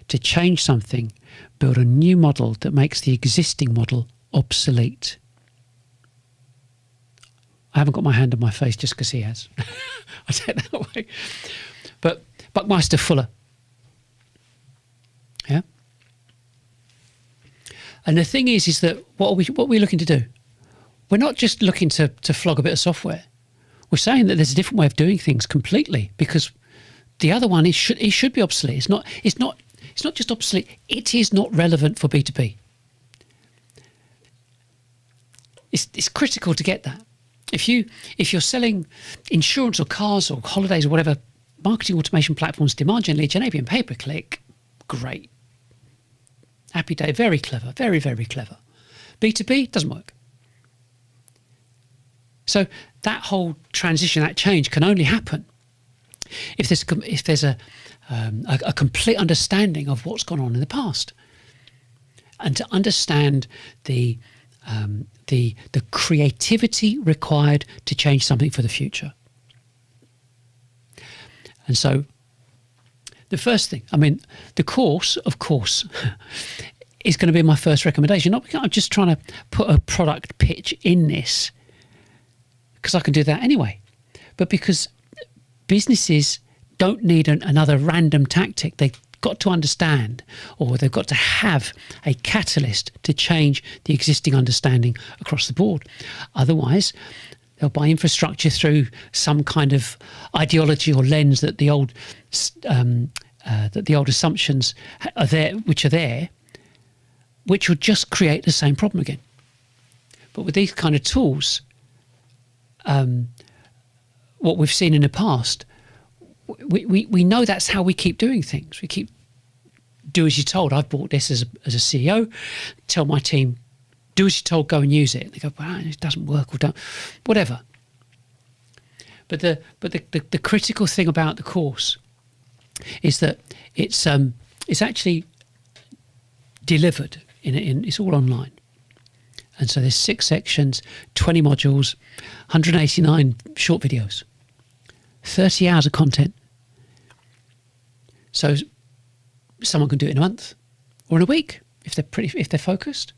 To change something, build a new model that makes the existing model obsolete. I haven't got my hand on my face just because he has. I say it that way. But Buckminster Fuller. Yeah. And the thing is that what are we looking to do? We're not just looking to flog a bit of software. We're saying that there's a different way of doing things completely, because the other one it should be obsolete. It's not just obsolete. It is not relevant for B2B. It's critical to get that. If you're selling insurance or cars or holidays or whatever, marketing automation platforms, demand gen, lead gen, ABM, pay-per-click, great. Happy day, very clever, very, very clever. B2B doesn't work. So that whole transition, that change can only happen if there's a complete understanding of what's gone on in the past, and to understand the creativity required to change something for the future. And so the first thing, I mean, the course, of course, is going to be my first recommendation. Not because I'm just trying to put a product pitch in this, because I can do that anyway, but because businesses don't need another random tactic. They've got to understand, or they've got to have a catalyst to change the existing understanding across the board. Otherwise, they'll buy infrastructure through some kind of ideology or lens that the old assumptions are there, which will just create the same problem again. But with these kind of tools, what we've seen in the past, we know that's how we keep doing things. We keep do as you're told. I've bought this as a CEO, tell my team, do as you're told, go and use it. They go, well, it doesn't work, or don't, whatever. But the critical thing about the course is that it's actually delivered it's all online. And so there's 6 sections, 20 modules, 189 short videos, 30 hours of content. So someone can do it in a month or in a week if they're focused.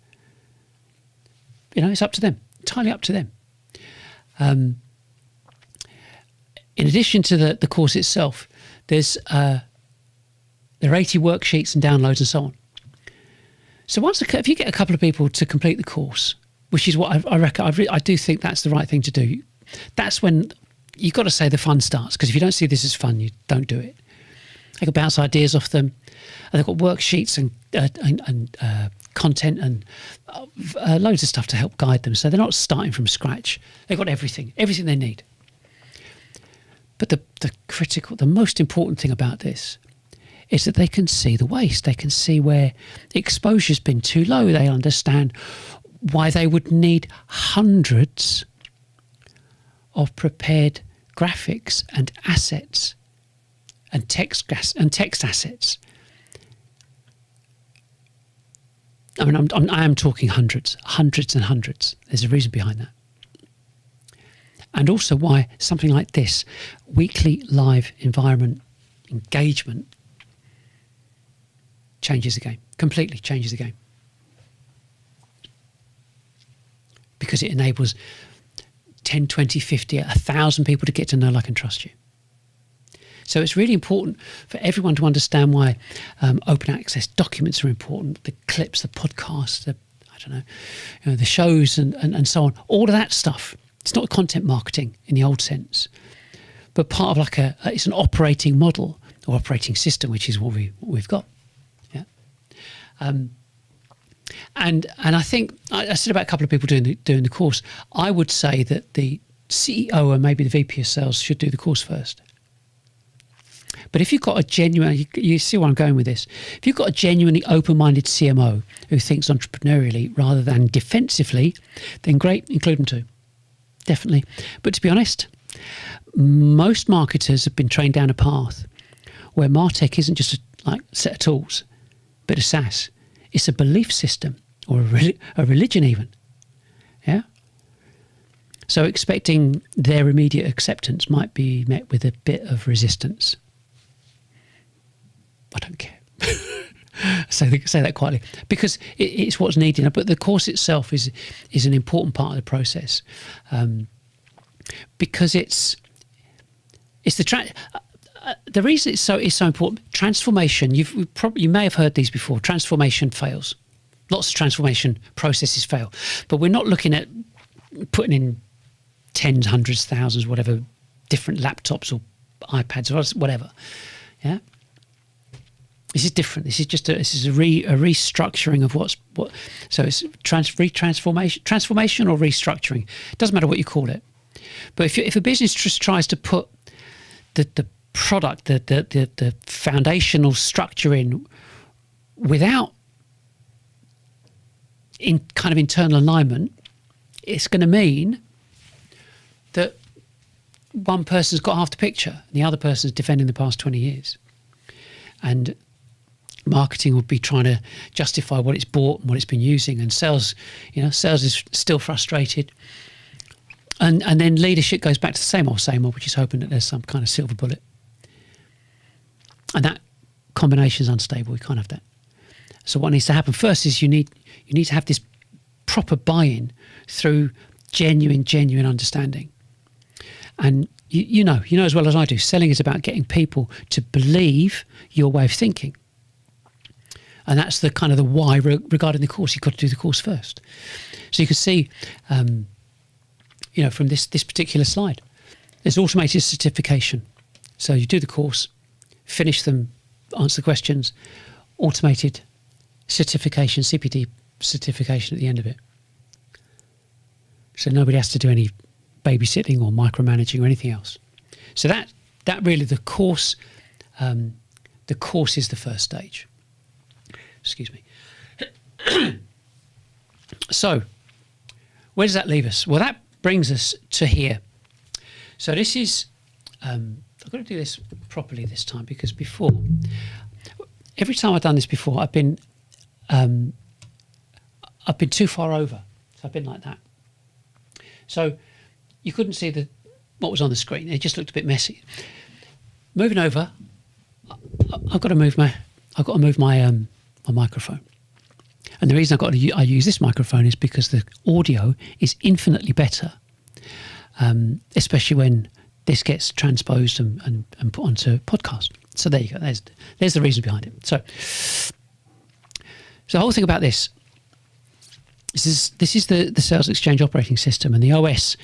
You know, it's up to them, entirely up to them. In addition to the course itself, there are 80 worksheets and downloads and so on. So if you get a couple of people to complete the course, which is what I reckon, I do think that's the right thing to do. That's when you've got to say the fun starts, because if you don't see this as fun, you don't do it. They can bounce ideas off them, and they've got worksheets and content and loads of stuff to help guide them. So they're not starting from scratch. They've got everything they need. But the most important thing about this is that they can see the waste. They can see where exposure's been too low. They understand why they would need hundreds of prepared graphics and assets and text assets. I mean, I am talking hundreds and hundreds. There's a reason behind that. And also why something like this, weekly live environment engagement, changes the game, completely changes the game. Because it enables 10, 20, 50, 1,000 people to get to know, like, and trust you. So it's really important for everyone to understand why open access documents are important, the clips, the podcasts, the shows and so on, all of that stuff. It's not content marketing in the old sense, but part of it's an operating model or operating system, which is what we've got. Yeah. And I think I said about a couple of people doing the course. I would say that the CEO and maybe the VP of sales should do the course first. But if you've got a genuine, you see where I'm going with this. If you've got a genuinely open-minded CMO who thinks entrepreneurially rather than defensively, then great, include them too. Definitely. But to be honest, most marketers have been trained down a path where MarTech isn't just a set of tools, but a SaaS. It's a belief system or a religion even. Yeah. So expecting their immediate acceptance might be met with a bit of resistance. I don't care. Say that quietly, because it's what's needed. But the course itself is an important part of the process, because it's the reason it's so important. Transformation. You may have heard these before. Transformation fails. Lots of transformation processes fail, but we're not looking at putting in tens, hundreds, thousands, whatever, different laptops or iPads or whatever. Yeah. This is different. This is just a restructuring of what. So it's transformation or restructuring. It doesn't matter what you call it. But if a business just tries to put the product, the foundational structure in without in kind of internal alignment, it's going to mean that one person's got half the picture and the other person's defending the past 20 years. And marketing would be trying to justify what it's bought and what it's been using, and sales is still frustrated. And then leadership goes back to the same old, which is hoping that there's some kind of silver bullet. And that combination is unstable. We can't have that. So what needs to happen first is you need to have this proper buy-in through genuine understanding. And you know as well as I do, selling is about getting people to believe your way of thinking. And that's the kind of the why regarding the course. You've got to do the course first. So you can see, from this particular slide, there's automated certification. So you do the course, finish them, answer the questions, automated certification, CPD certification at the end of it. So nobody has to do any babysitting or micromanaging or anything else. So that really the course is the first stage. Excuse me. So where does that leave us? Well, that brings us to here. So this is I've got to do this properly this time, because before, every time I've done this before, I've been too far over. So I've been like that. So you couldn't see what was on the screen. It just looked a bit messy. Moving over, I've got to move my microphone. And the reason I use this microphone is because the audio is infinitely better, especially when this gets transposed and put onto podcast. So there you go. There's the reason behind it. So the whole thing about this is the Sales Exchange operating system, and the OS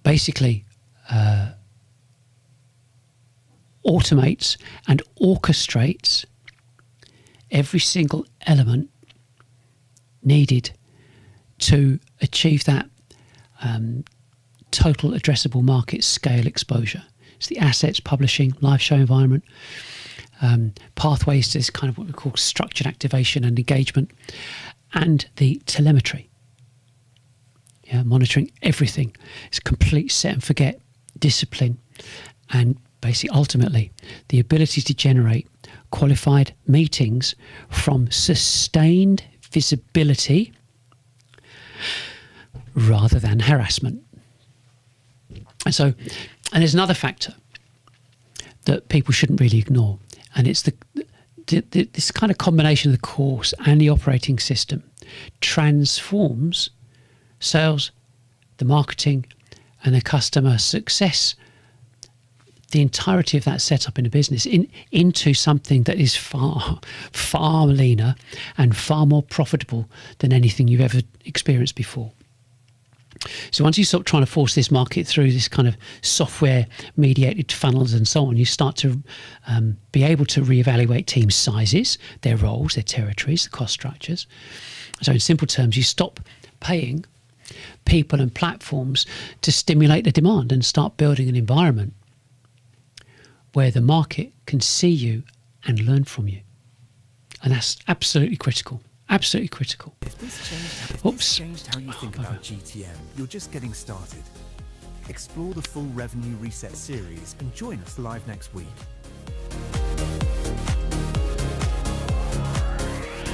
basically automates and orchestrates every single element needed to achieve that total addressable market scale exposure. It's the assets, publishing, live show environment, pathways to this kind of what we call structured activation and engagement, and the telemetry. Yeah, monitoring everything. It's complete set and forget discipline, and basically ultimately the ability to generate qualified meetings from sustained visibility rather than harassment. And there's another factor that people shouldn't really ignore, and it's this kind of combination of the course and the operating system transforms sales, the marketing, and the customer success, the entirety of that setup in a business into something that is far, far leaner and far more profitable than anything you've ever experienced before. So once you stop trying to force this market through this kind of software mediated funnels and so on, you start to be able to reevaluate team sizes, their roles, their territories, the cost structures. So in simple terms, you stop paying people and platforms to stimulate the demand and start building an environment where the market can see you and learn from you. And that's absolutely critical. Absolutely critical. If this changed how you think about GTM, you're just getting started. Explore the full Revenue Reset series and join us live next week.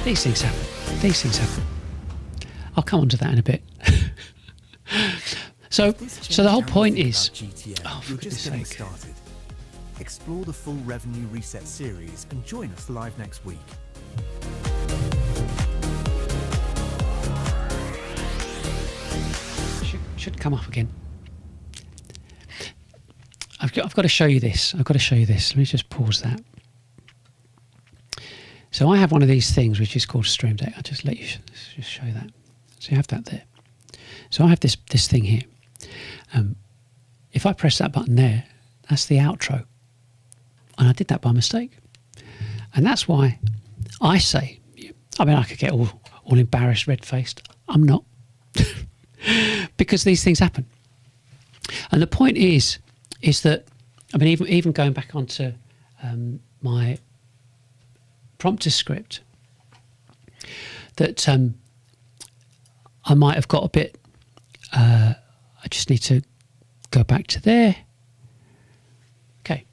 These things happen. I'll come on to that in a bit. So the whole point is, you're just getting started. Explore the full Revenue Reset series and join us live next week. Should come up again. I've got to show you this. Let me just pause that. So I have one of these things which is called Stream Deck. I'll just let you just show that. So you have that there. So I have this thing here. If I press that button there, that's the outro. And I did that by mistake. And that's why I say, I could get all embarrassed, red-faced. I'm not. Because these things happen. And the point is that, even going back onto my prompter script, that I might have got a bit. I just need to go back to there. Okay,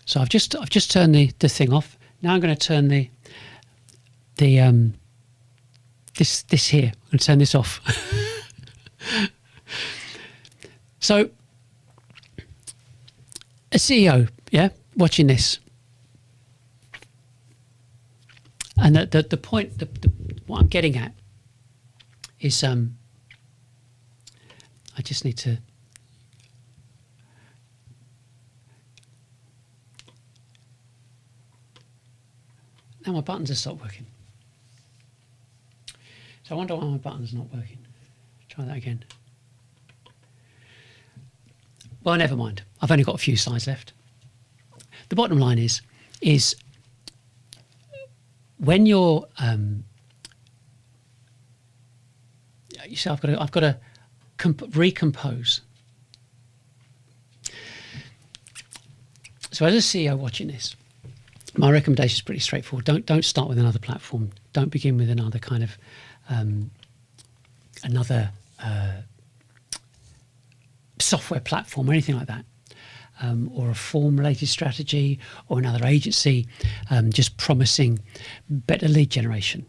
so I've just turned the thing off. Now I'm going to turn this here. I'm going to turn this off. So, a CEO, yeah, watching this, and the point, what I'm getting at is, I just need to. Now my buttons have stopped working. So I wonder why my button's not working. Try that again. Well, never mind. I've only got a few slides left. The bottom line is when you're, you see, I've got to recompose. So as a CEO watching this, my recommendation is pretty straightforward. Don't start with another platform. Don't begin with another kind of software platform or anything like that, or a form-related strategy or another agency just promising better lead generation.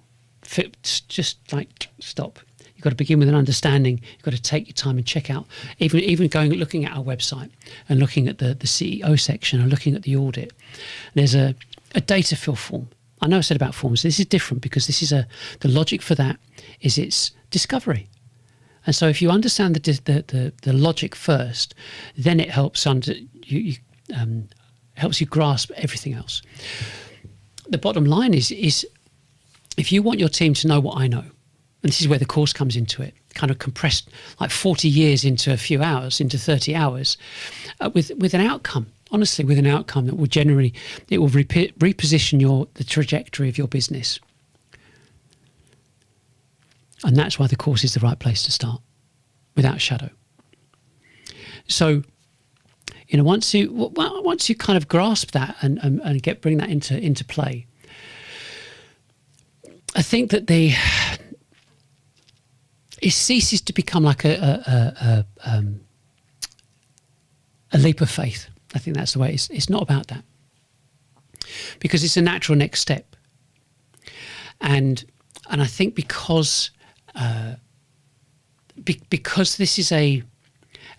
Just like stop. You've got to begin with an understanding. You've got to take your time and check out, even looking at our website and looking at the CEO section and looking at the audit. There's a data fill form. I know I said about forms. This is different because this is the logic for that is it's discovery. And so if you understand the logic first, then it helps helps you grasp everything else. The bottom line is if you want your team to know what I know, and this is where the course comes into it, kind of compressed like 40 years into a few hours, into 30 hours, with an outcome. Honestly, with an outcome that will reposition the trajectory of your business. And that's why the course is the right place to start, without a shadow. So, once you kind of grasp that and bring that into play, I think that it ceases to become like a leap of faith. I think that's the way it's not about that, because it's a natural next step, and I think because this is a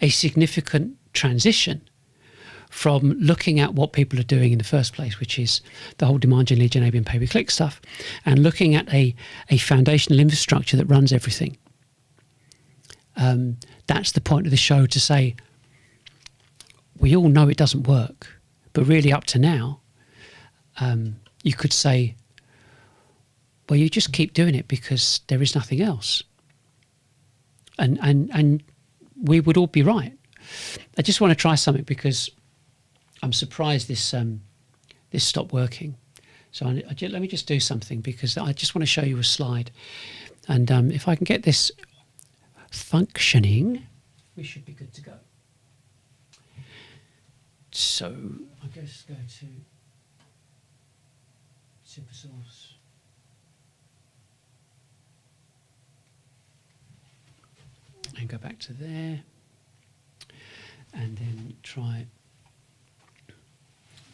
significant transition from looking at what people are doing in the first place, which is the whole demand gen, lead gen, AB and pay-per-click stuff, and looking at a foundational infrastructure that runs everything. That's the point of the show, to say we all know it doesn't work, but really up to now, you could say, well, you just keep doing it because there is nothing else. And we would all be right. I just want to try something because I'm surprised this stopped working. So let me just do something, because I just want to show you a slide. And if I can get this functioning, we should be good to go. So I guess go to SuperSource. And go back to there. And then try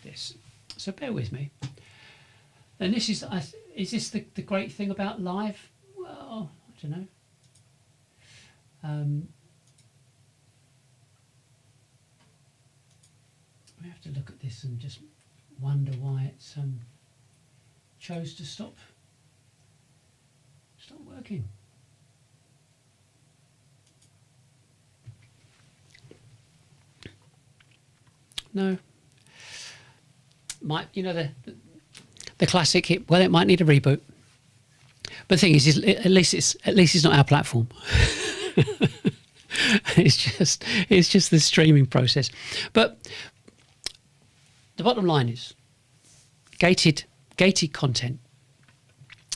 this. So bear with me. And this is this the great thing about live? Well, I don't know. We have to look at this and just wonder why it's chose to stop working. No. Might, the classic hit. Well, it might need a reboot. But the thing is at least it's not our platform. It's just the streaming process. But the bottom line is gated content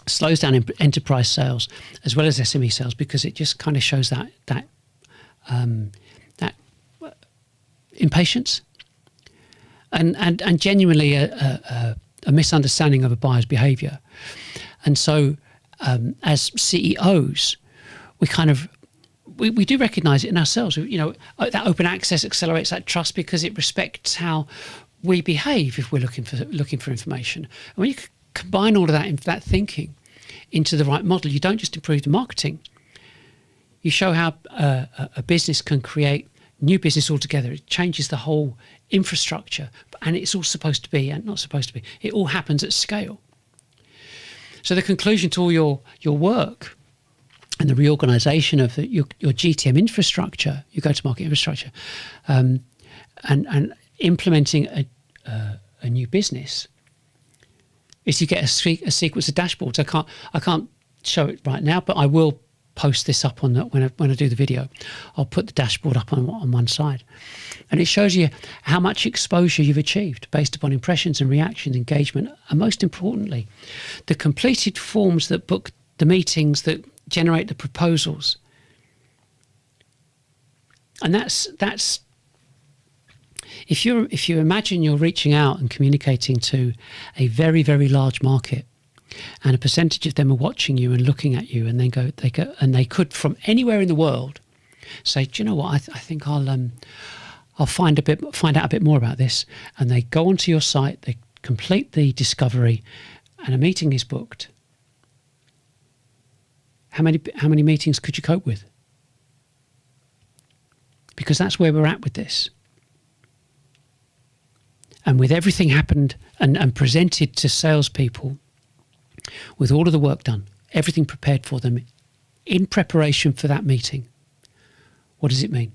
slows down enterprise sales as well as SME sales, because it just kind of shows that impatience and genuinely a misunderstanding of a buyer's behaviour. And so as CEOs, we do recognise it in ourselves. You know, that open access accelerates that trust because it respects how we behave if we're looking for information. And when you combine all of that thinking into the right model, you don't just improve the marketing. You show how a business can create new business altogether. It changes the whole infrastructure, and it's all supposed to be, and not supposed to be. It all happens at scale. So the conclusion to all your work and the reorganisation of your GTM infrastructure, your go-to-market infrastructure, and implementing a new business, is you get a sequence of dashboards. I can't show it right now, but I will post this up on when I do the video. I'll put the dashboard up on one side, and it shows you how much exposure you've achieved based upon impressions and reactions, engagement, and most importantly, the completed forms that book the meetings, that generate the proposals. And that's if you imagine you're reaching out and communicating to a very, very large market, and a percentage of them are watching you and looking at you, and they could from anywhere in the world say, do you know what, I think I'll find out a bit more about this, and they go onto your site, they complete the discovery, and a meeting is booked. How many meetings could you cope with? Because that's where we're at with this. And with everything happened and presented to salespeople, with all of the work done, everything prepared for them in preparation for that meeting, what does it mean?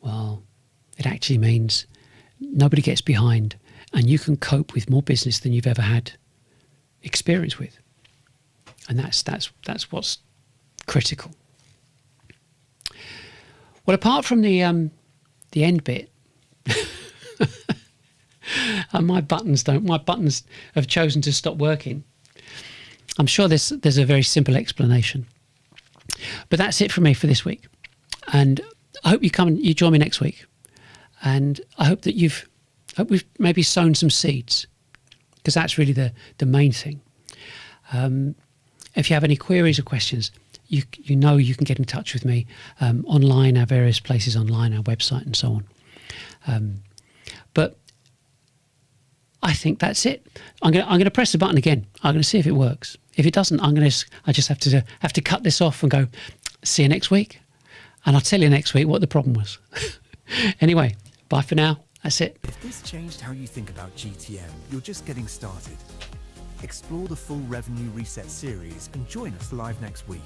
Well, it actually means nobody gets behind, and you can cope with more business than you've ever had experience with. And that's what's critical. Well, apart from the end bit, and my buttons have chosen to stop working. I'm sure there's a very simple explanation. But that's it from me for this week. And I hope you join me next week. And I hope that we've maybe sown some seeds, because that's really the main thing. If you have any queries or questions, you can get in touch with me online, our various places online, our website, and so on. But I think that's it. I'm going to press the button again. I'm going to see if it works. If it doesn't, I just have to cut this off and go, see you next week, and I'll tell you next week what the problem was. Anyway, bye for now. That's it. If this changed how you think about GTM, you're just getting started. Explore the full Revenue Reset series and join us live next week.